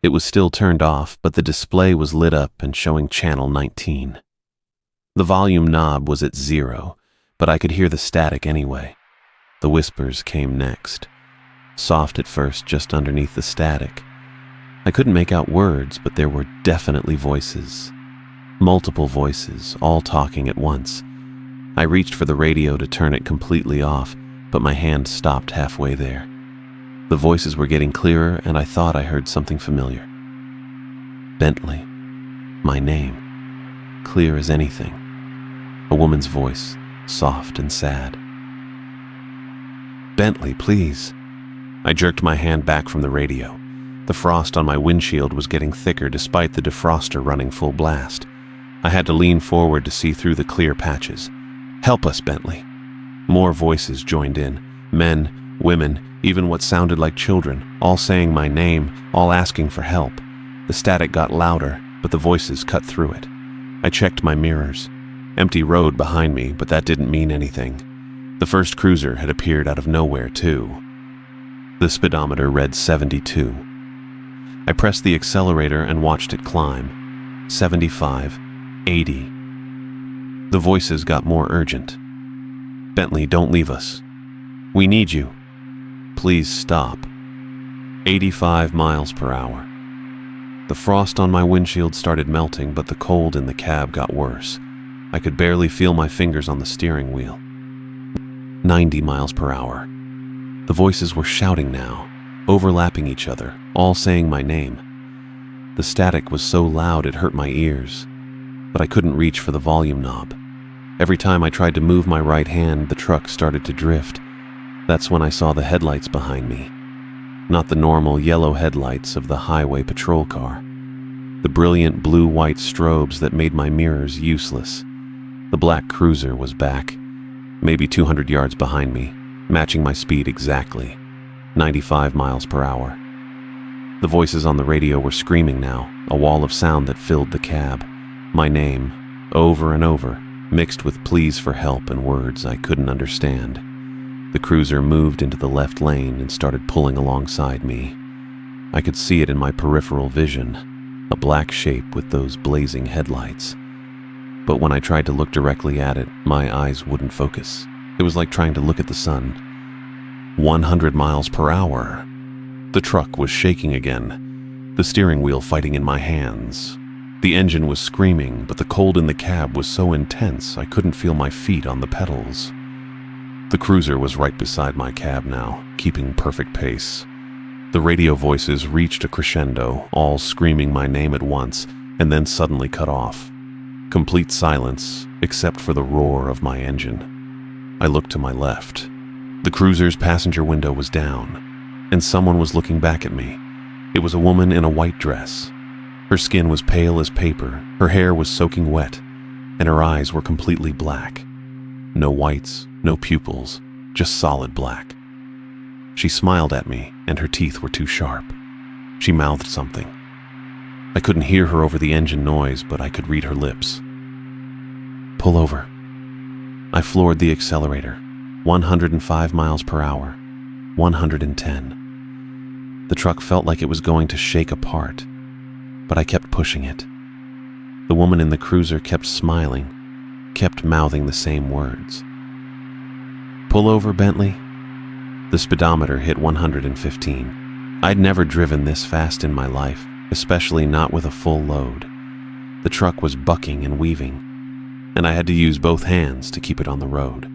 Speaker 1: It was still turned off, but the display was lit up and showing channel 19. The volume knob was at 0, but I could hear the static anyway. The whispers came next. Soft at first, just underneath the static. I couldn't make out words, but there were definitely voices. Multiple voices, all talking at once. I reached for the radio to turn it completely off, but my hand stopped halfway there. The voices were getting clearer, and I thought I heard something familiar. Bentley. My name. Clear as anything. A woman's voice, soft and sad. "Bentley, please." I jerked my hand back from the radio. The frost on my windshield was getting thicker despite the defroster running full blast. I had to lean forward to see through the clear patches. "Help us, Bentley." More voices joined in. Men, women, even what sounded like children, all saying my name, all asking for help. The static got louder, but the voices cut through it. I checked my mirrors. Empty road behind me, but that didn't mean anything. The first cruiser had appeared out of nowhere, too. The speedometer read 72. I pressed the accelerator and watched it climb. 75, 80. The voices got more urgent. "Bentley, don't leave us. We need you. Please stop." 85 miles per hour. The frost on my windshield started melting, but the cold in the cab got worse. I could barely feel my fingers on the steering wheel. 90 miles per hour. The voices were shouting now, overlapping each other, all saying my name. The static was so loud it hurt my ears, but I couldn't reach for the volume knob. Every time I tried to move my right hand, the truck started to drift. That's when I saw the headlights behind me. Not the normal yellow headlights of the highway patrol car. The brilliant blue-white strobes that made my mirrors useless. The black cruiser was back, maybe 200 yards behind me, matching my speed exactly, 95 miles per hour. The voices on the radio were screaming now, a wall of sound that filled the cab. My name, over and over, mixed with pleas for help and words I couldn't understand. The cruiser moved into the left lane and started pulling alongside me. I could see it in my peripheral vision, a black shape with those blazing headlights. But when I tried to look directly at it, my eyes wouldn't focus. It was like trying to look at the sun. 100 miles per hour. The truck was shaking again, the steering wheel fighting in my hands. The engine was screaming, but the cold in the cab was so intense I couldn't feel my feet on the pedals. The cruiser was right beside my cab now, keeping perfect pace. The radio voices reached a crescendo, all screaming my name at once, and then suddenly cut off. Complete silence, except for the roar of my engine. I looked to my left. The cruiser's passenger window was down, and someone was looking back at me. It was a woman in a white dress. Her skin was pale as paper, her hair was soaking wet, and her eyes were completely black. No whites, no pupils, just solid black. She smiled at me, and her teeth were too sharp. She mouthed something. I couldn't hear her over the engine noise, but I could read her lips. Pull over. I floored the accelerator. 105 miles per hour. 110. The truck felt like it was going to shake apart, but I kept pushing it. The woman in the cruiser kept smiling, kept mouthing the same words. Pull over, Bentley. The speedometer hit 115. I'd never driven this fast in my life, especially not with a full load. The truck was bucking and weaving, and I had to use both hands to keep it on the road.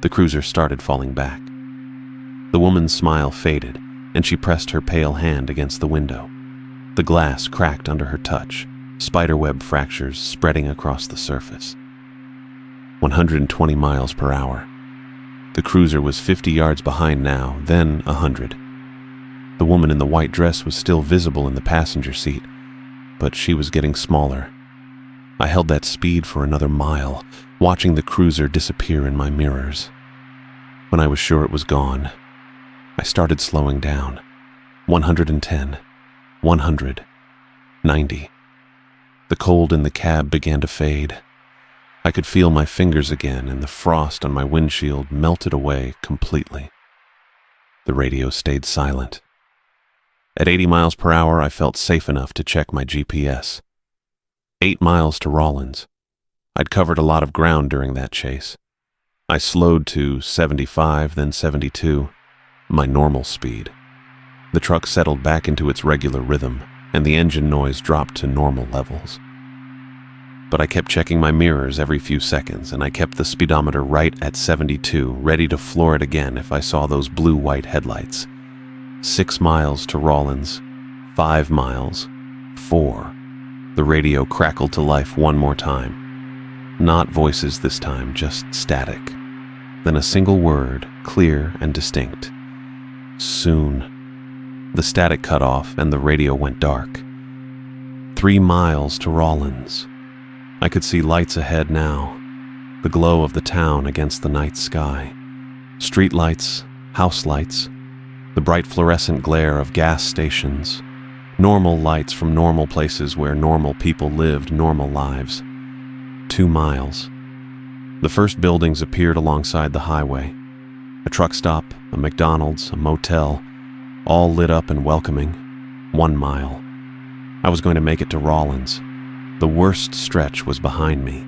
Speaker 1: The cruiser started falling back. The woman's smile faded, and she pressed her pale hand against the window. The glass cracked under her touch, spiderweb fractures spreading across the surface. 120 miles per hour. The cruiser was 50 yards behind now, then 100. The woman in the white dress was still visible in the passenger seat, but she was getting smaller. I held that speed for another mile, watching the cruiser disappear in my mirrors. When I was sure it was gone, I started slowing down. 110, 100, 90. The cold in the cab began to fade. I could feel my fingers again, and the frost on my windshield melted away completely. The radio stayed silent. At 80 miles per hour, I felt safe enough to check my GPS. 8 miles to Rawlins. I'd covered a lot of ground during that chase. I slowed to 75, then 72, my normal speed. The truck settled back into its regular rhythm, and the engine noise dropped to normal levels. But I kept checking my mirrors every few seconds, and I kept the speedometer right at 72, ready to floor it again if I saw those blue-white headlights. 6 miles to Rawlins. 5 miles. 4. The radio crackled to life one more time. Not voices this time, just static. Then a single word, clear and distinct. Soon. The static cut off and the radio went dark. 3 miles to Rawlins. I could see lights ahead now, the glow of the town against the night sky. Street lights, house lights, the bright fluorescent glare of gas stations, normal lights from normal places where normal people lived normal lives. 2 miles. The first buildings appeared alongside the highway. A truck stop, a McDonald's, a motel, all lit up and welcoming. 1 mile. I was going to make it to Rawlins. The worst stretch was behind me.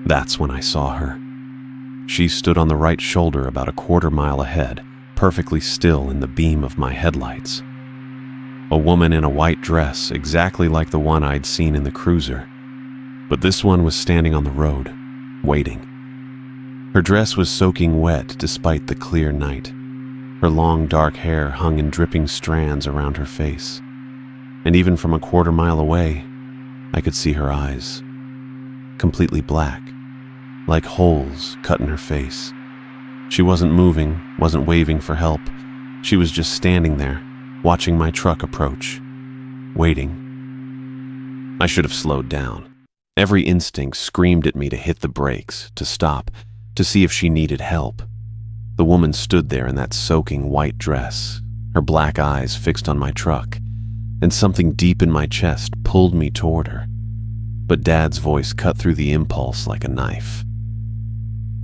Speaker 1: That's when I saw her. She stood on the right shoulder about a quarter mile ahead, perfectly still in the beam of my headlights. A woman in a white dress, exactly like the one I'd seen in the cruiser. But this one was standing on the road, waiting. Her dress was soaking wet despite the clear night. Her long dark hair hung in dripping strands around her face. And even from a quarter mile away, I could see her eyes, completely black, like holes cut in her face. She wasn't moving, wasn't waving for help. She was just standing there, watching my truck approach, waiting. I should have slowed down. Every instinct screamed at me to hit the brakes, to stop, to see if she needed help. The woman stood there in that soaking white dress, her black eyes fixed on my truck, and something deep in my chest pulled me toward her. But Dad's voice cut through the impulse like a knife.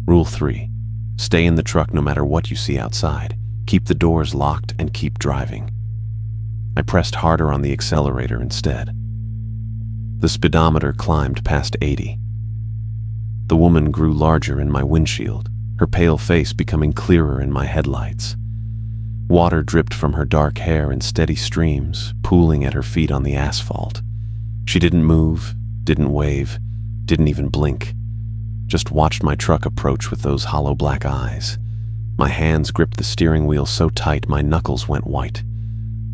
Speaker 1: Rule 3. Stay in the truck no matter what you see outside. Keep the doors locked and keep driving. I pressed harder on the accelerator instead. The speedometer climbed past 80. The woman grew larger in my windshield, her pale face becoming clearer in my headlights. Water dripped from her dark hair in steady streams, pooling at her feet on the asphalt. She didn't move, didn't wave, didn't even blink. Just watched my truck approach with those hollow black eyes. My hands gripped the steering wheel so tight my knuckles went white.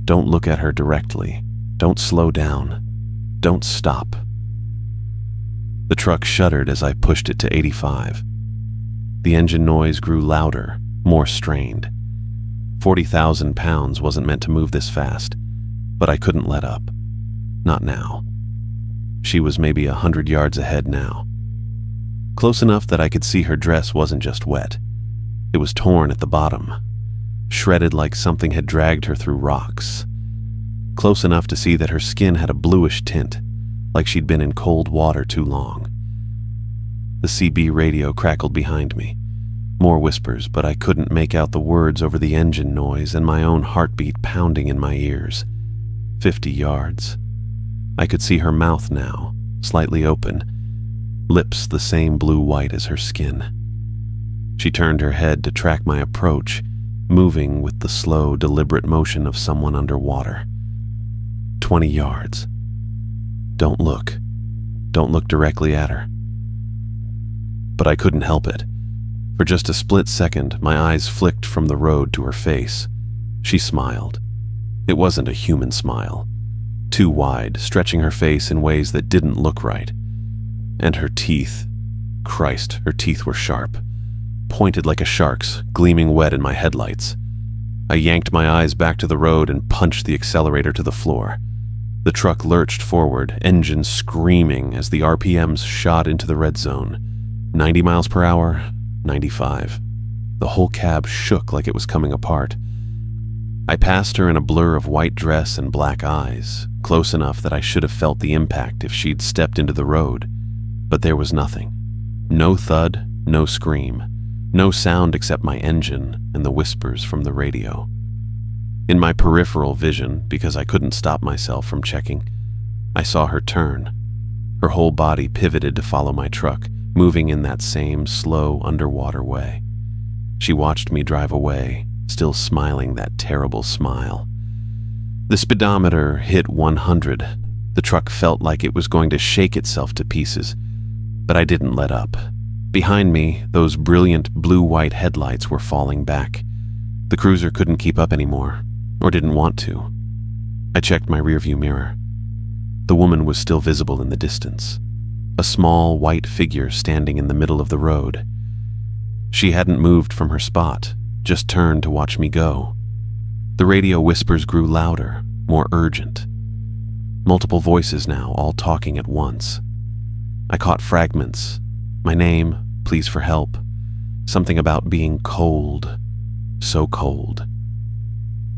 Speaker 1: Don't look at her directly. Don't slow down. Don't stop. The truck shuddered as I pushed it to 85. The engine noise grew louder, more strained. 40,000 pounds wasn't meant to move this fast, but I couldn't let up. Not now. She was maybe 100 yards ahead now. Close enough that I could see her dress wasn't just wet. It was torn at the bottom, shredded like something had dragged her through rocks. Close enough to see that her skin had a bluish tint, like she'd been in cold water too long. The CB radio crackled behind me. More whispers, but I couldn't make out the words over the engine noise and my own heartbeat pounding in my ears. 50 yards. I could see her mouth now, slightly open, lips the same blue-white as her skin. She turned her head to track my approach, moving with the slow, deliberate motion of someone underwater. 20 yards. Don't look. Don't look directly at her. But I couldn't help it. For just a split second, my eyes flicked from the road to her face. She smiled. It wasn't a human smile. Too wide, stretching her face in ways that didn't look right. And her teeth. Christ, her teeth were sharp. Pointed like a shark's, gleaming wet in my headlights. I yanked my eyes back to the road and punched the accelerator to the floor. The truck lurched forward, engine screaming as the RPMs shot into the red zone. 90 miles per hour, 95. The whole cab shook like it was coming apart. I passed her in a blur of white dress and black eyes, close enough that I should have felt the impact if she'd stepped into the road. But there was nothing. No thud, no scream. No sound except my engine and the whispers from the radio. In my peripheral vision, because I couldn't stop myself from checking, I saw her turn. Her whole body pivoted to follow my truck, moving in that same slow underwater way. She watched me drive away, still smiling that terrible smile. The speedometer hit 100. The truck felt like it was going to shake itself to pieces, but I didn't let up. Behind me, those brilliant blue-white headlights were falling back. The cruiser couldn't keep up anymore, or didn't want to. I checked my rearview mirror. The woman was still visible in the distance, a small white figure standing in the middle of the road. She hadn't moved from her spot, just turned to watch me go. The radio whispers grew louder, more urgent. Multiple voices now, all talking at once. I caught fragments. My name, pleas for help, something about being cold, so cold.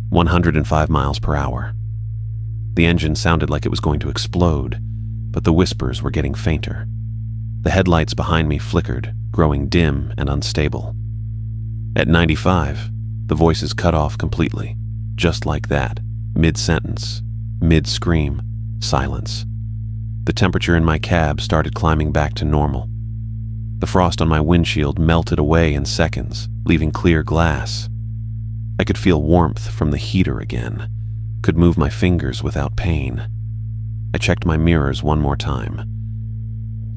Speaker 1: 105 miles per hour. The engine sounded like it was going to explode, but the whispers were getting fainter. The headlights behind me flickered, growing dim and unstable. At 95, the voices cut off completely, just like that, mid-sentence, mid-scream, silence. The temperature in my cab started climbing back to normal. The frost on my windshield melted away in seconds, leaving clear glass. I could feel warmth from the heater again, could move my fingers without pain. I checked my mirrors one more time.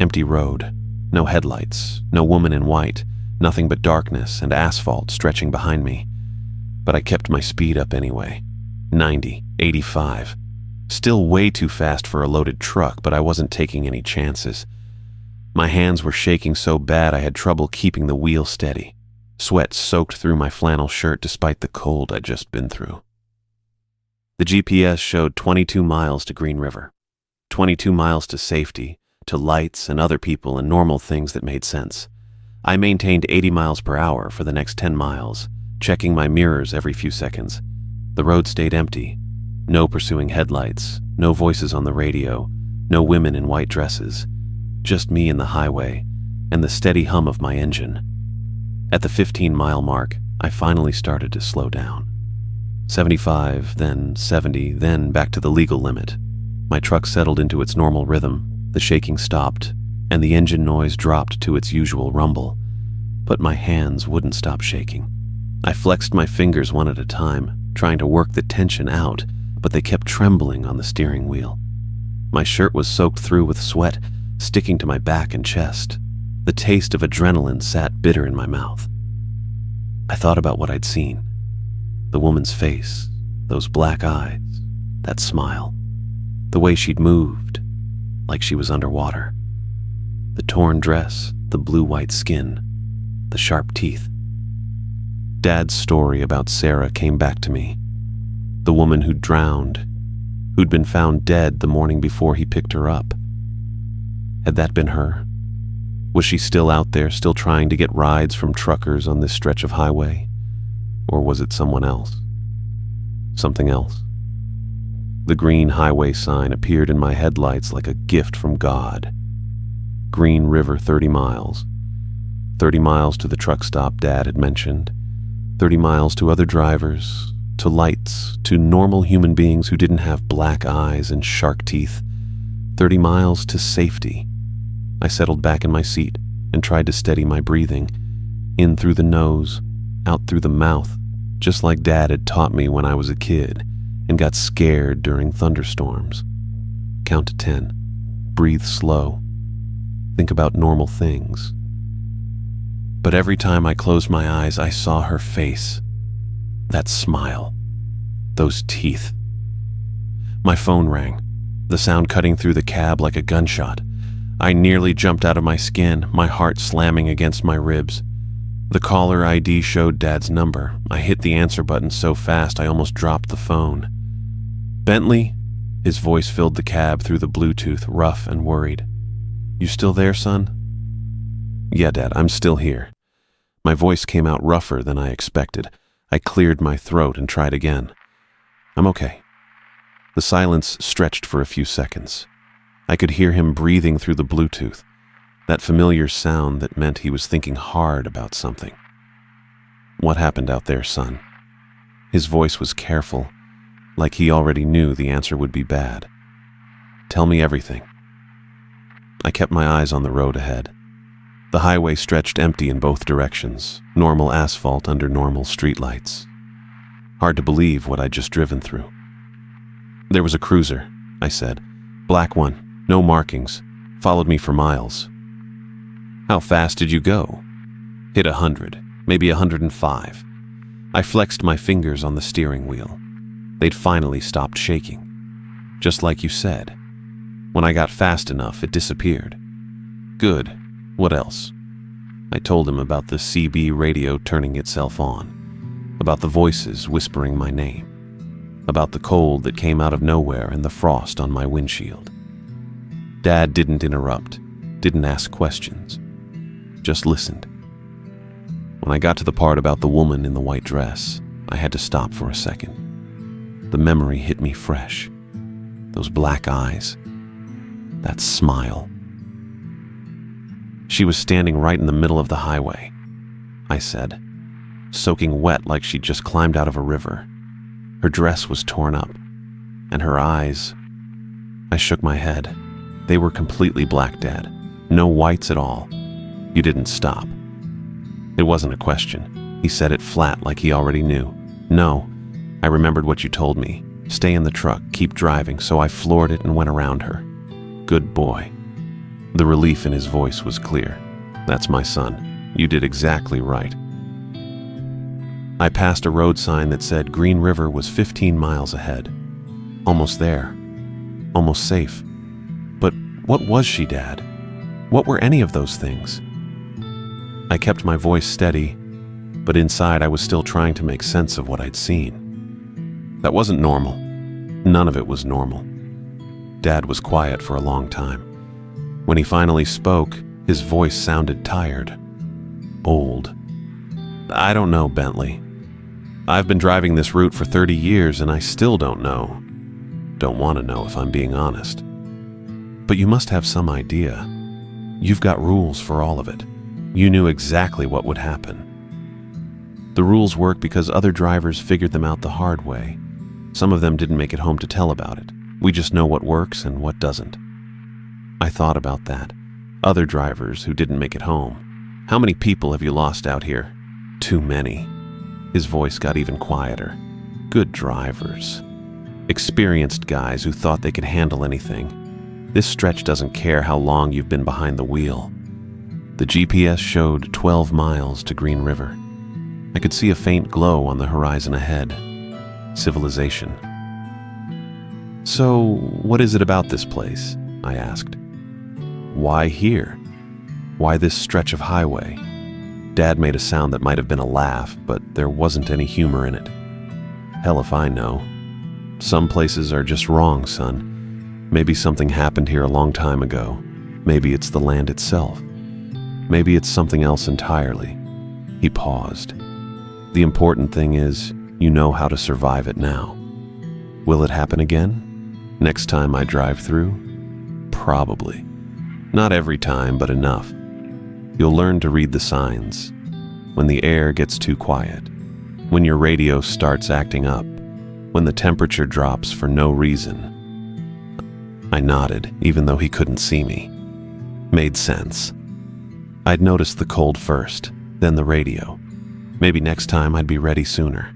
Speaker 1: Empty road, no headlights, no woman in white, nothing but darkness and asphalt stretching behind me. But I kept my speed up anyway. 90, 85. Still way too fast for a loaded truck, but I wasn't taking any chances. My hands were shaking so bad I had trouble keeping the wheel steady. Sweat soaked through my flannel shirt despite the cold I'd just been through. The GPS showed 22 miles to Green River. 22 miles to safety, to lights and other people and normal things that made sense. I maintained 80 miles per hour for the next 10 miles, checking my mirrors every few seconds. The road stayed empty. No pursuing headlights, no voices on the radio, no women in white dresses. Just me and the highway, and the steady hum of my engine. At the 15-mile mark, I finally started to slow down. 75, then 70, then back to the legal limit. My truck settled into its normal rhythm, the shaking stopped, and the engine noise dropped to its usual rumble. but my hands wouldn't stop shaking. I flexed my fingers one at a time, trying to work the tension out, but they kept trembling on the steering wheel. My shirt was soaked through with sweat, sticking to my back and chest. The taste of adrenaline sat bitter in my mouth. I thought about what I'd seen. The woman's face, those black eyes, that smile, the way she'd moved, like she was underwater. The torn dress, the blue-white skin, the sharp teeth. Dad's story about Sarah came back to me. The woman who'd drowned, who'd been found dead the morning before he picked her up. Had that been her? Was she still out there, still trying to get rides from truckers on this stretch of highway? Or was it someone else? Something else? The green highway sign appeared in my headlights like a gift from God. Green River 30 miles. 30 miles to the truck stop Dad had mentioned. 30 miles to other drivers, to lights, to normal human beings who didn't have black eyes and shark teeth. 30 miles to safety. I settled back in my seat and tried to steady my breathing, in through the nose, out through the mouth, just like Dad had taught me when I was a kid and got scared during thunderstorms. Count to 10. Breathe slow. Think about normal things. But every time I closed my eyes, I saw her face. That smile. Those teeth. My phone rang, the sound cutting through the cab like a gunshot. I nearly jumped out of my skin, my heart slamming against my ribs. The caller ID showed Dad's number. I hit the answer button so fast I almost dropped the phone. "Bentley?" His voice filled the cab through the Bluetooth, rough and worried. "You still there, son?" "Yeah, Dad, I'm still here." My voice came out rougher than I expected. I cleared my throat and tried again. "I'm okay." The silence stretched for a few seconds. I could hear him breathing through the Bluetooth, that familiar sound that meant he was thinking hard about something. "What happened out there, son?" His voice was careful, like he already knew the answer would be bad. "Tell me everything." I kept my eyes on the road ahead. The highway stretched empty in both directions, normal asphalt under normal streetlights. Hard to believe what I'd just driven through. "There was a cruiser," I said. "Black one, no markings, followed me for miles." "How fast did you go?" "Hit 100, maybe 105. I flexed my fingers on the steering wheel. They'd finally stopped shaking. Just like you said. When I got fast enough, it disappeared." "Good. What else?" I told him about the CB radio turning itself on, about the voices whispering my name, about the cold that came out of nowhere and the frost on my windshield. Dad didn't interrupt, didn't ask questions, just listened. When I got to the part about the woman in the white dress, I had to stop for a second. The memory hit me fresh. Those black eyes, that smile. "She was standing right in the middle of the highway," I said, "soaking wet like she'd just climbed out of a river. Her dress was torn up, and her eyes..." I shook my head. "They were completely black, Dad. No whites at all." "You didn't stop." It wasn't a question. He said it flat like he already knew. "No, I remembered what you told me. Stay in the truck, keep driving," so I floored it and went around her. "Good boy." The relief in his voice was clear. "That's my son. You did exactly right." I passed a road sign that said Green River was 15 miles ahead. Almost there. Almost safe. But what was she, Dad? What were any of those things? I kept my voice steady, but inside I was still trying to make sense of what I'd seen. That wasn't normal. None of it was normal. Dad was quiet for a long time. When he finally spoke, his voice sounded tired. Old. "I don't know, Bentley. I've been driving this route for 30 years and I still don't know. Don't want to know if I'm being honest. But you must have some idea. You've got rules for all of it. You knew exactly what would happen. The rules work because other drivers figured them out the hard way. Some of them didn't make it home to tell about it. We just know what works and what doesn't." I thought about that. Other drivers who didn't make it home. How many people have you lost out here? Too many. His voice got even quieter. Good drivers. Experienced guys who thought they could handle anything. This stretch doesn't care how long you've been behind the wheel. The GPS showed 12 miles to Green River. I could see a faint glow on the horizon ahead. Civilization. So, what is it about this place? I asked. Why here? Why this stretch of highway? Dad made a sound that might have been a laugh, but there wasn't any humor in it. Hell if I know. Some places are just wrong, son. Maybe something happened here a long time ago. Maybe it's the land itself. Maybe it's something else entirely. He paused. The important thing is, you know how to survive it now. Will it happen again? Next time I drive through? Probably. Not every time, but enough. You'll learn to read the signs. When the air gets too quiet. When your radio starts acting up. When the temperature drops for no reason. I nodded, even though he couldn't see me. Made sense. I'd noticed the cold first, then the radio. Maybe next time I'd be ready sooner.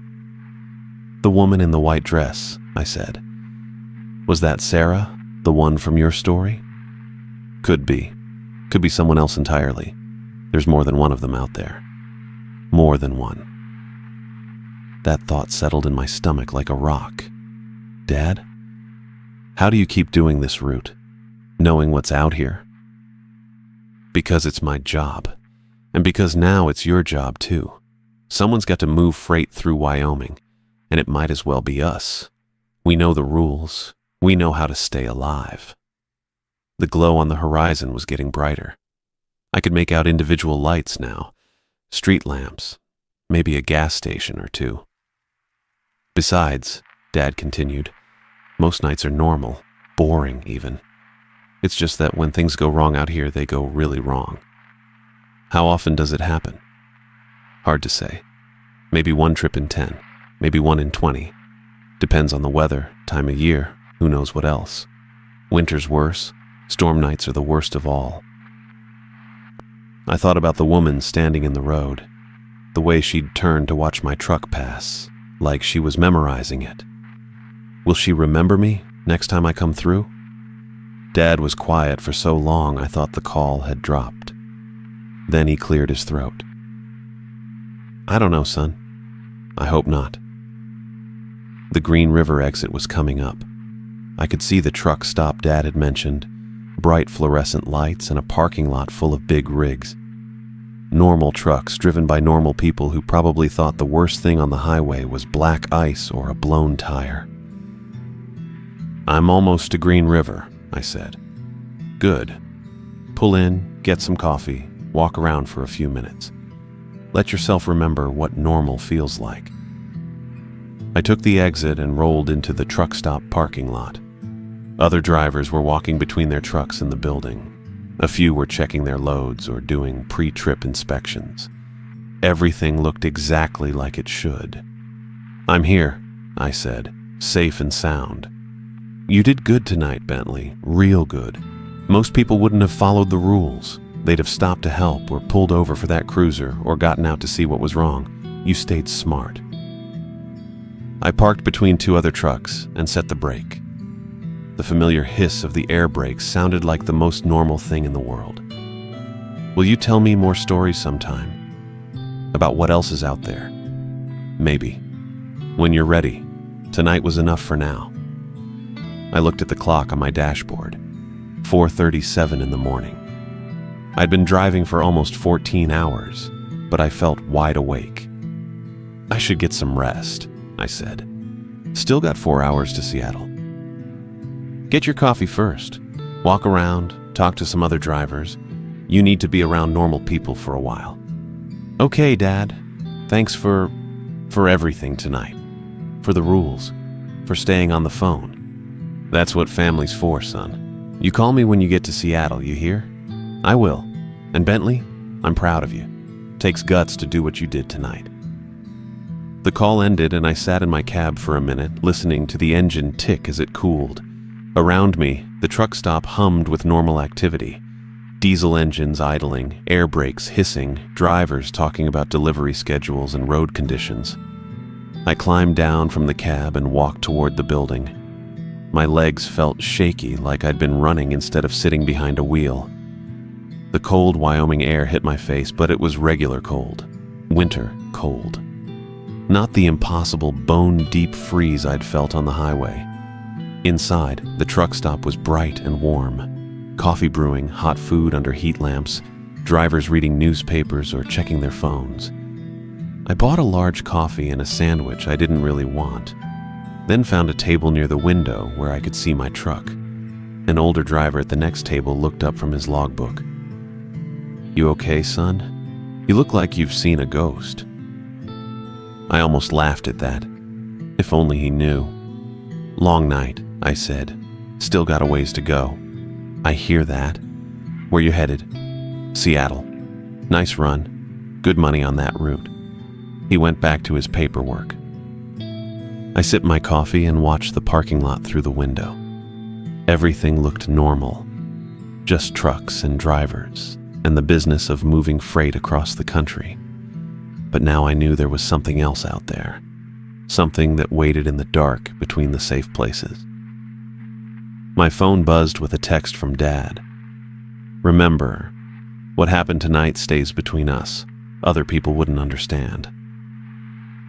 Speaker 1: The woman in the white dress, I said. Was that Sarah, the one from your story? Could be. Could be someone else entirely. There's more than one of them out there. More than one. That thought settled in my stomach like a rock. Dad? How do you keep doing this route? Knowing what's out here? Because it's my job. And because now it's your job too. Someone's got to move freight through Wyoming, and it might as well be us. We know the rules. We know how to stay alive. The glow on the horizon was getting brighter. I could make out individual lights now. Street lamps. Maybe a gas station or two. Besides, Dad continued, most nights are normal, boring even. It's just that when things go wrong out here, they go really wrong. How often does it happen? Hard to say. Maybe one trip in 10, maybe one in 20. Depends on the weather, time of year, who knows what else. Winter's worse, storm nights are the worst of all. I thought about the woman standing in the road, the way she'd turned to watch my truck pass, like she was memorizing it. Will she remember me next time I come through? Dad was quiet for so long I thought the call had dropped. Then he cleared his throat. I don't know, son. I hope not. The Green River exit was coming up. I could see the truck stop Dad had mentioned, bright fluorescent lights and a parking lot full of big rigs. Normal trucks driven by normal people who probably thought the worst thing on the highway was black ice or a blown tire. I'm almost to Green River, I said. Good. Pull in, get some coffee, walk around for a few minutes. Let yourself remember what normal feels like. I took the exit and rolled into the truck stop parking lot. Other drivers were walking between their trucks in the building. A few were checking their loads or doing pre-trip inspections. Everything looked exactly like it should. I'm here, I said, safe and sound. You did good tonight, Bentley, real good. Most people wouldn't have followed the rules. They'd have stopped to help or pulled over for that cruiser or gotten out to see what was wrong. You stayed smart. I parked between two other trucks and set the brake. The familiar hiss of the air brakes sounded like the most normal thing in the world. Will you tell me more stories sometime? About what else is out there? Maybe. When you're ready. Tonight was enough for now. I looked at the clock on my dashboard. 4:37 in the morning. I'd been driving for almost 14 hours, but I felt wide awake. I should get some rest, I said. Still got 4 hours to Seattle. Get your coffee first. Walk around, talk to some other drivers. You need to be around normal people for a while. Okay, Dad. Thanks for everything tonight. For the rules. For staying on the phone. That's what family's for, son. You call me when you get to Seattle, you hear? I will. And Bentley, I'm proud of you. Takes guts to do what you did tonight. The call ended and I sat in my cab for a minute, listening to the engine tick as it cooled. Around me, the truck stop hummed with normal activity. Diesel engines idling, air brakes hissing, drivers talking about delivery schedules and road conditions. I climbed down from the cab and walked toward the building. My legs felt shaky, like I'd been running instead of sitting behind a wheel. The cold Wyoming air hit my face, but it was regular cold. Winter cold. Not the impossible bone-deep freeze I'd felt on the highway. Inside, the truck stop was bright and warm. Coffee brewing, hot food under heat lamps, drivers reading newspapers or checking their phones. I bought a large coffee and a sandwich I didn't really want, then found a table near the window where I could see my truck. An older driver at the next table looked up from his logbook. "You okay, son? You look like you've seen a ghost." I almost laughed at that. If only he knew. "Long night," I said. "Still got a ways to go." "I hear that. Where you headed?" "Seattle." "Nice run. Good money on that route." He went back to his paperwork. I sipped my coffee and watched the parking lot through the window. Everything looked normal. Just trucks and drivers, and the business of moving freight across the country. But now I knew there was something else out there. Something that waited in the dark between the safe places. My phone buzzed with a text from Dad. "Remember, what happened tonight stays between us. Other people wouldn't understand."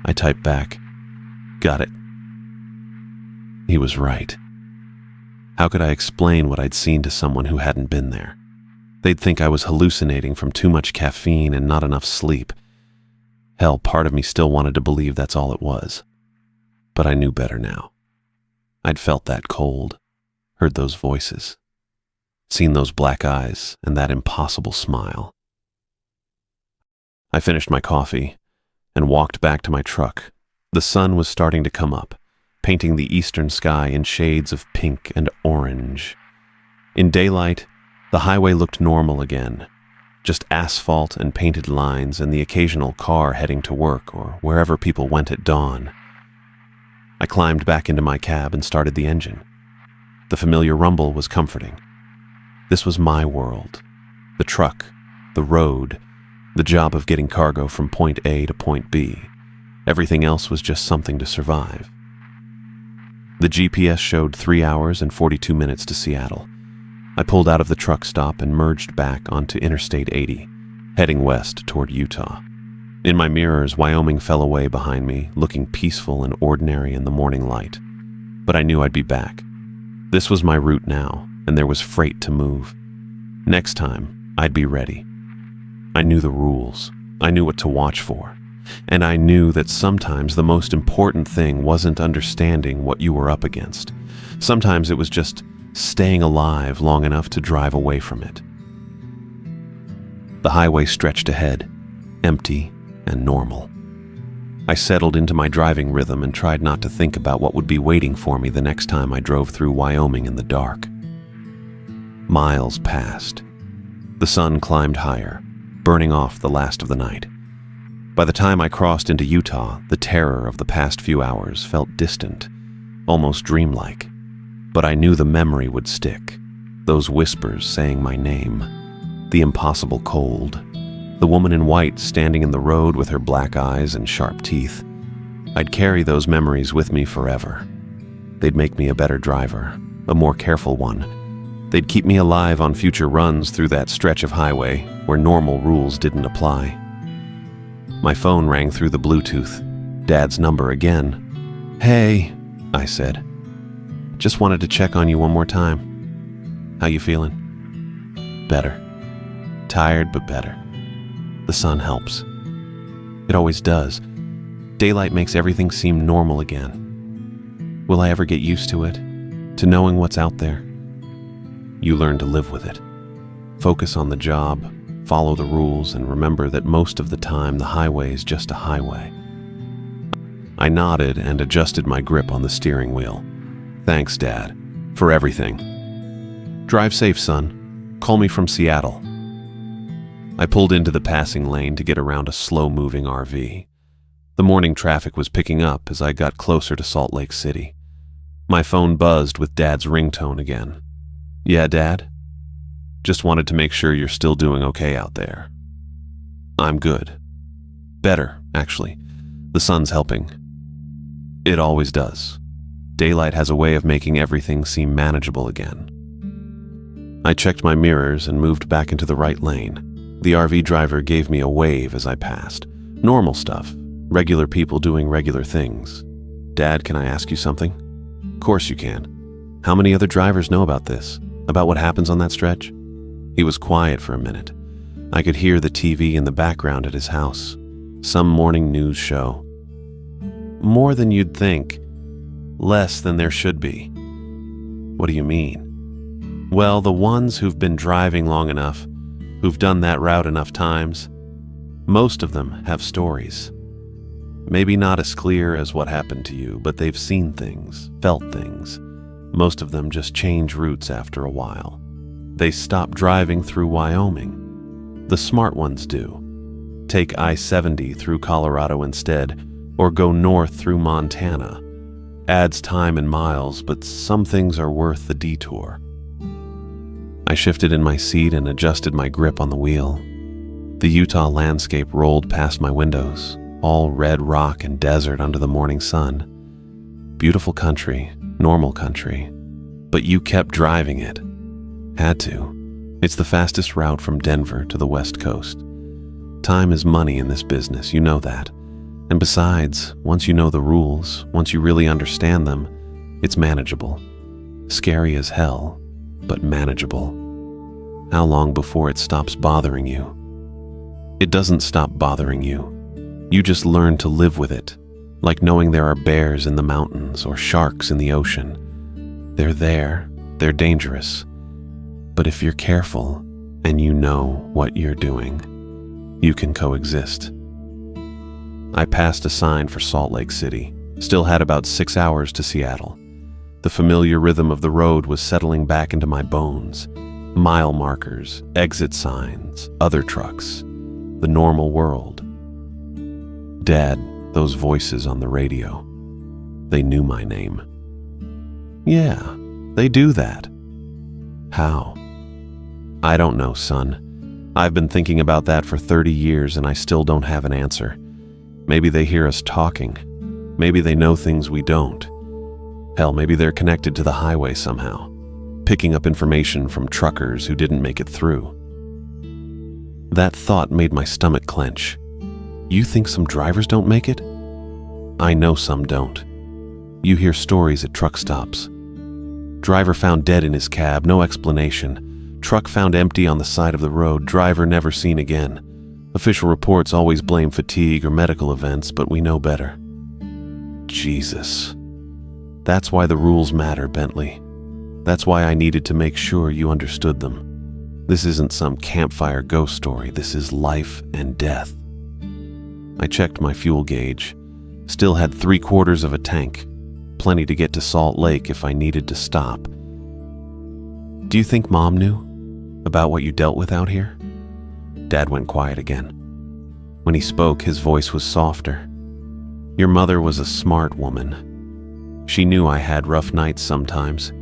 Speaker 1: I typed back, "Got it." He was right. How could I explain what I'd seen to someone who hadn't been there? They'd think I was hallucinating from too much caffeine and not enough sleep. Hell, part of me still wanted to believe that's all it was. But I knew better now. I'd felt that cold. Heard those voices, seen those black eyes and that impossible smile. I finished my coffee and walked back to my truck. The sun was starting to come up, painting the eastern sky in shades of pink and orange. In daylight, the highway looked normal again, just asphalt and painted lines and the occasional car heading to work or wherever people went at dawn. I climbed back into my cab and started the engine. The familiar rumble was comforting. This was my world. The truck, the road, the job of getting cargo from point A to point B. Everything else was just something to survive. The GPS showed 3 hours and 42 minutes to Seattle. I pulled out of the truck stop and merged back onto Interstate 80, heading west toward Utah. In my mirrors, Wyoming fell away behind me, looking peaceful and ordinary in the morning light. But I knew I'd be back. This was my route now, and there was freight to move. Next time, I'd be ready. I knew the rules. I knew what to watch for. And I knew that sometimes the most important thing wasn't understanding what you were up against. Sometimes it was just staying alive long enough to drive away from it. The highway stretched ahead, empty and normal. I settled into my driving rhythm and tried not to think about what would be waiting for me the next time I drove through Wyoming in the dark. Miles passed. The sun climbed higher, burning off the last of the night. By the time I crossed into Utah, the terror of the past few hours felt distant, almost dreamlike. But I knew the memory would stick. Those whispers saying my name, the impossible cold, the woman in white standing in the road with her black eyes and sharp teeth. I'd carry those memories with me forever. They'd make me a better driver, a more careful one. They'd keep me alive on future runs through that stretch of highway where normal rules didn't apply. My phone rang through the Bluetooth. Dad's number again. "Hey," I said. "Just wanted to check on you one more time. How you feeling?" "Better. Tired, but better. The sun helps. It always does. Daylight makes everything seem normal again. Will I ever get used to it? To knowing what's out there?" You learn to live with it. Focus on the job, follow the rules, and remember that most of the time the highway is just a highway. I nodded and adjusted my grip on the steering wheel. "Thanks, Dad, for everything. Drive safe, son. Call me from Seattle." I pulled into the passing lane to get around a slow-moving RV. The morning traffic was picking up as I got closer to Salt Lake City. My phone buzzed with Dad's ringtone again. "Yeah, Dad?" Just wanted to make sure you're still doing okay out there." "I'm good. Better, actually. The sun's helping. It always does. Daylight has a way of making everything seem manageable again." I checked my mirrors and moved back into the right lane. The RV driver gave me a wave as I passed. Normal stuff. Regular people doing regular things. "Dad, can I ask you something?" "Course you can. How many other drivers know about this? About what happens on that stretch?" He was quiet for a minute. I could hear the TV in the background at his house. Some morning news show. "More than you'd think. Less than there should be." "What do you mean?" "Well, the ones who've been driving long enough, who've done that route enough times, most of them have stories. Maybe not as clear as what happened to you, but they've seen things, felt things. Most of them just change routes after a while. They stop driving through Wyoming. The smart ones do. Take I-70 through Colorado instead, or go north through Montana. Adds time and miles, but some things are worth the detour." I shifted in my seat and adjusted my grip on the wheel. The Utah landscape rolled past my windows, all red rock and desert under the morning sun. Beautiful country, normal country. But you kept driving it. Had to. It's the fastest route from Denver to the West Coast. Time is money in this business, you know that. And besides, once you know the rules, once you really understand them, it's manageable. Scary as hell, but manageable. How long before it stops bothering you? It doesn't stop bothering you. You just learn to live with it, like knowing there are bears in the mountains or sharks in the ocean. They're there, they're dangerous. But if you're careful and you know what you're doing, you can coexist. I passed a sign for Salt Lake City, still had about 6 hours to Seattle. The familiar rhythm of the road was settling back into my bones. Mile markers, exit signs, other trucks, the normal world. "Dad," those voices on the radio. They knew my name. "Yeah, they do that." "How?" "I don't know, son. I've been thinking about that for 30 years and I still don't have an answer. Maybe they hear us talking. Maybe they know things we don't. Hell, maybe they're connected to the highway somehow, picking up information from truckers who didn't make it through." That thought made my stomach clench. You think some drivers don't make it? I know some don't. You hear stories at truck stops. Driver found dead in his cab, no explanation. Truck found empty on the side of the road, driver never seen again. Official reports always blame fatigue or medical events, but we know better. Jesus. That's why the rules matter, Bentley. That's why I needed to make sure you understood them. This isn't some campfire ghost story. This is life and death. I checked my fuel gauge. Still had 3/4 of a tank. Plenty to get to Salt Lake if I needed to stop. "Do you think Mom knew about what you dealt with out here?" Dad went quiet again. When he spoke, his voice was softer. "Your mother was a smart woman. She knew I had rough nights sometimes.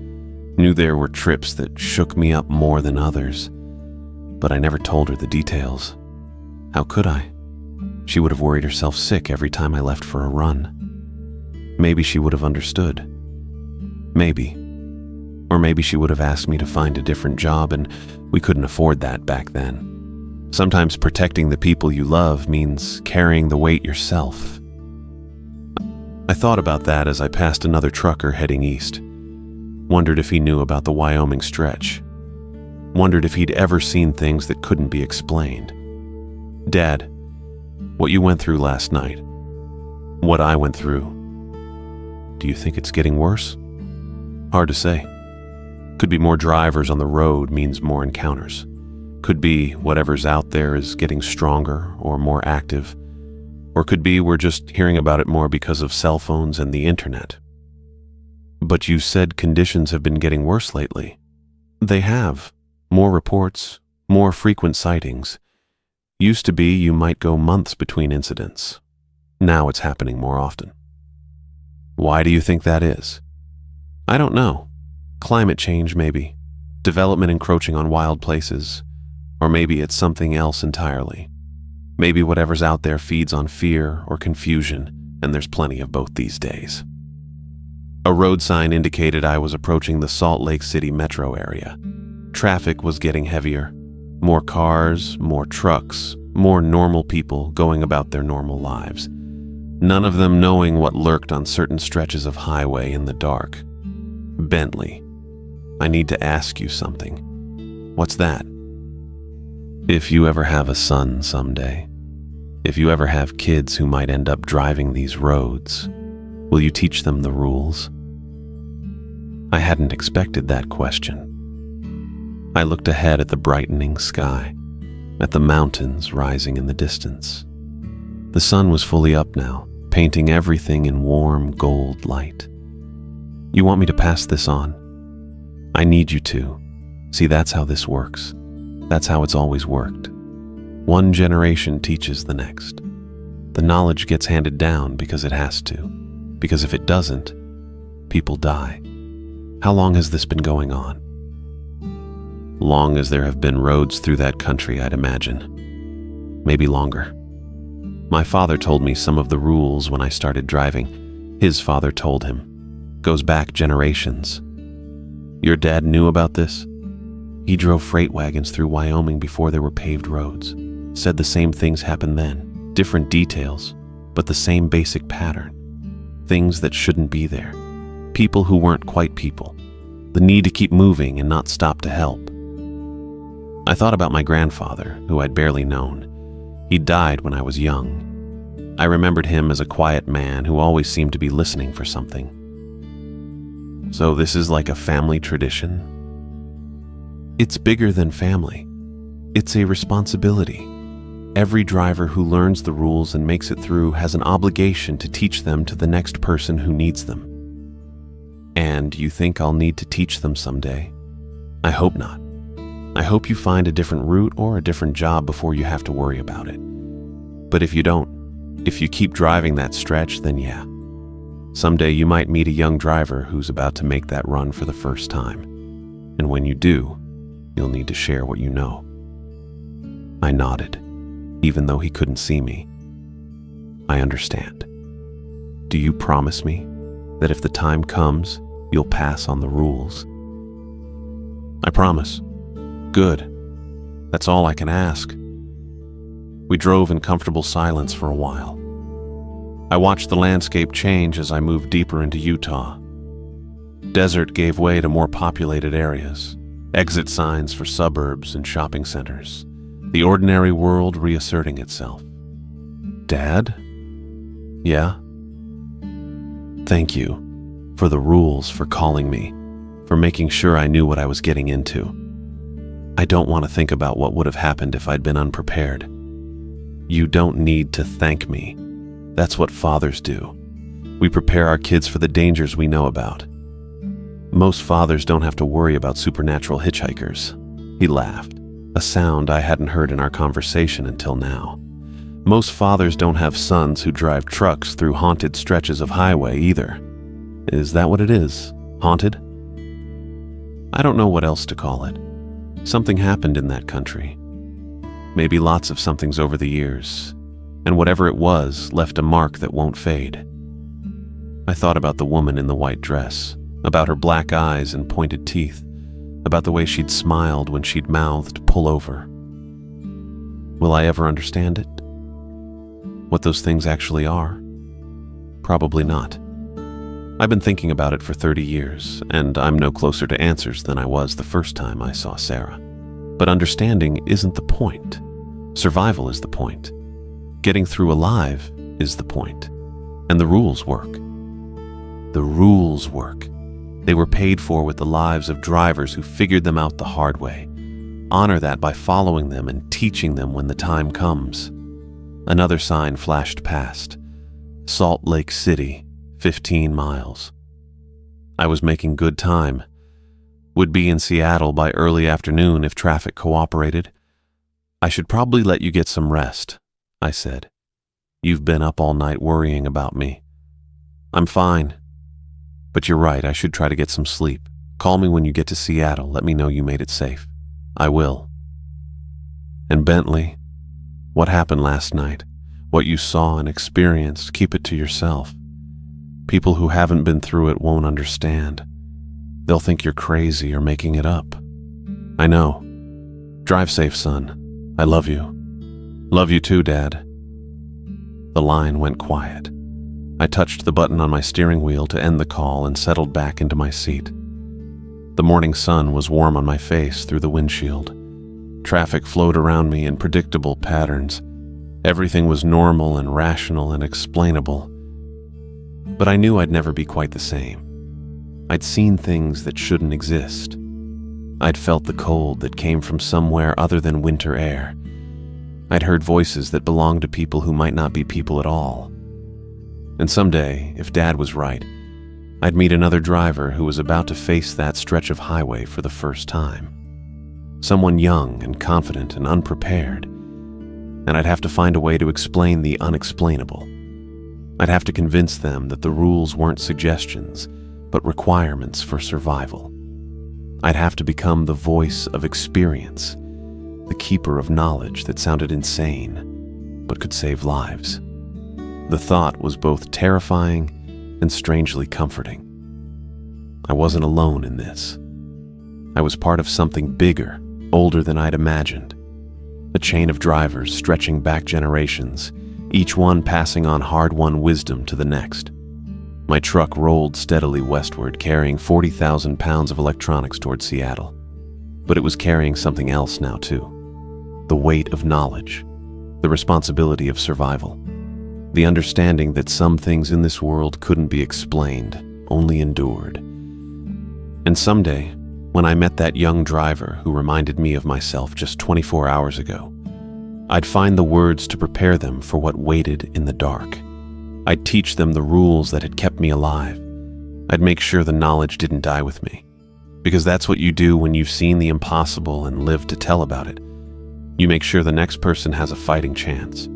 Speaker 1: Knew there were trips that shook me up more than others. But I never told her the details. How could I? She would have worried herself sick every time I left for a run. Maybe she would have understood. Maybe. Or maybe she would have asked me to find a different job, and we couldn't afford that back then. Sometimes protecting the people you love means carrying the weight yourself." I thought about that as I passed another trucker heading east. Wondered if he knew about the Wyoming stretch. Wondered if he'd ever seen things that couldn't be explained. "Dad, what you went through last night, what I went through, do you think it's getting worse?" "Hard to say. Could be more drivers on the road means more encounters. Could be whatever's out there is getting stronger or more active. Or could be we're just hearing about it more because of cell phones and the internet." "But you said conditions have been getting worse lately." "They have. More reports, more frequent sightings. Used to be you might go months between incidents. Now it's happening more often." "Why do you think that is?" "I don't know. Climate change, maybe. Development encroaching on wild places, or maybe it's something else entirely. Maybe whatever's out there feeds on fear or confusion, and there's plenty of both these days. A road sign indicated I was approaching the Salt Lake City metro area. Traffic was getting heavier. More cars, more trucks, more normal people going about their normal lives. None of them knowing what lurked on certain stretches of highway in the dark. Bentley, I need to ask you something. What's that? If you ever have a son someday, if you ever have kids who might end up driving these roads, will you teach them the rules? I hadn't expected that question. I looked ahead at the brightening sky, at the mountains rising in the distance. The sun was fully up now, painting everything in warm gold light. You want me to pass this on? I need you to. See, that's how this works. That's how it's always worked. One generation teaches the next. The knowledge gets handed down because it has to. Because if it doesn't, people die. How long has this been going on? Long as there have been roads through that country, I'd imagine. Maybe longer. My father told me some of the rules when I started driving. His father told him. Goes back generations. Your dad knew about this? He drove freight wagons through Wyoming before there were paved roads. Said the same things happened then. Different details, but the same basic pattern. Things that shouldn't be there. People who weren't quite people. The need to keep moving and not stop to help. I thought about my grandfather, who I'd barely known. He died when I was young. I remembered him as a quiet man who always seemed to be listening for something. So this is like a family tradition? It's bigger than family. It's a responsibility. Every driver who learns the rules and makes it through has an obligation to teach them to the next person who needs them. And you think I'll need to teach them someday? I hope not. I hope you find a different route or a different job before you have to worry about it. But if you don't, if you keep driving that stretch, then yeah. Someday you might meet a young driver who's about to make that run for the first time. And when you do, you'll need to share what you know. I nodded, even though he couldn't see me. I understand. Do you promise me that if the time comes, you'll pass on the rules? I promise. Good. That's all I can ask. We drove in comfortable silence for a while. I watched the landscape change as I moved deeper into Utah. Desert gave way to more populated areas, exit signs for suburbs and shopping centers, the ordinary world reasserting itself. Dad? Yeah? Thank you for the rules, for calling me, for making sure I knew what I was getting into. I don't want to think about what would have happened if I'd been unprepared. You don't need to thank me. That's what fathers do. We prepare our kids for the dangers we know about. Most fathers don't have to worry about supernatural hitchhikers. He laughed, a sound I hadn't heard in our conversation until now. Most fathers don't have sons who drive trucks through haunted stretches of highway either. Is that what it is? Haunted? I don't know what else to call it. Something happened in that country. Maybe lots of somethings over the years, and whatever it was left a mark that won't fade. I thought about the woman in the white dress, about her black eyes and pointed teeth, about the way she'd smiled when she'd mouthed, "Pull over." Will I ever understand it? What those things actually are? Probably not. I've been thinking about it for 30 years, and I'm no closer to answers than I was the first time I saw Sarah. But understanding isn't the point. Survival is the point. Getting through alive is the point. And the rules work. The rules work. They were paid for with the lives of drivers who figured them out the hard way. Honor that by following them and teaching them when the time comes. Another sign flashed past. Salt Lake City, 15 miles. I was making good time. Would be in Seattle by early afternoon if traffic cooperated. I should probably let you get some rest, I said. You've been up all night worrying about me. I'm fine. But you're right, I should try to get some sleep. Call me when you get to Seattle. Let me know you made it safe. I will. And Bentley, what happened last night, what you saw and experienced, keep it to yourself. People who haven't been through it won't understand. They'll think you're crazy or making it up. I know. Drive safe, son. I love you. Love you too, Dad. The line went quiet. I touched the button on my steering wheel to end the call and settled back into my seat. The morning sun was warm on my face through the windshield. Traffic flowed around me in predictable patterns. Everything was normal and rational and explainable. But I knew I'd never be quite the same. I'd seen things that shouldn't exist. I'd felt the cold that came from somewhere other than winter air. I'd heard voices that belonged to people who might not be people at all. And someday, if Dad was right, I'd meet another driver who was about to face that stretch of highway for the first time. Someone young and confident and unprepared. And I'd have to find a way to explain the unexplainable. I'd have to convince them that the rules weren't suggestions, but requirements for survival. I'd have to become the voice of experience, the keeper of knowledge that sounded insane, but could save lives. The thought was both terrifying and strangely comforting. I wasn't alone in this. I was part of something bigger, older than I'd imagined. A chain of drivers stretching back generations, each one passing on hard-won wisdom to the next. My truck rolled steadily westward, carrying 40,000 pounds of electronics toward Seattle. But it was carrying something else now, too. The weight of knowledge, the responsibility of survival, the understanding that some things in this world couldn't be explained, only endured. And someday, when I met that young driver who reminded me of myself just 24 hours ago, I'd find the words to prepare them for what waited in the dark. I'd teach them the rules that had kept me alive. I'd make sure the knowledge didn't die with me. Because that's what you do when you've seen the impossible and lived to tell about it. You make sure the next person has a fighting chance.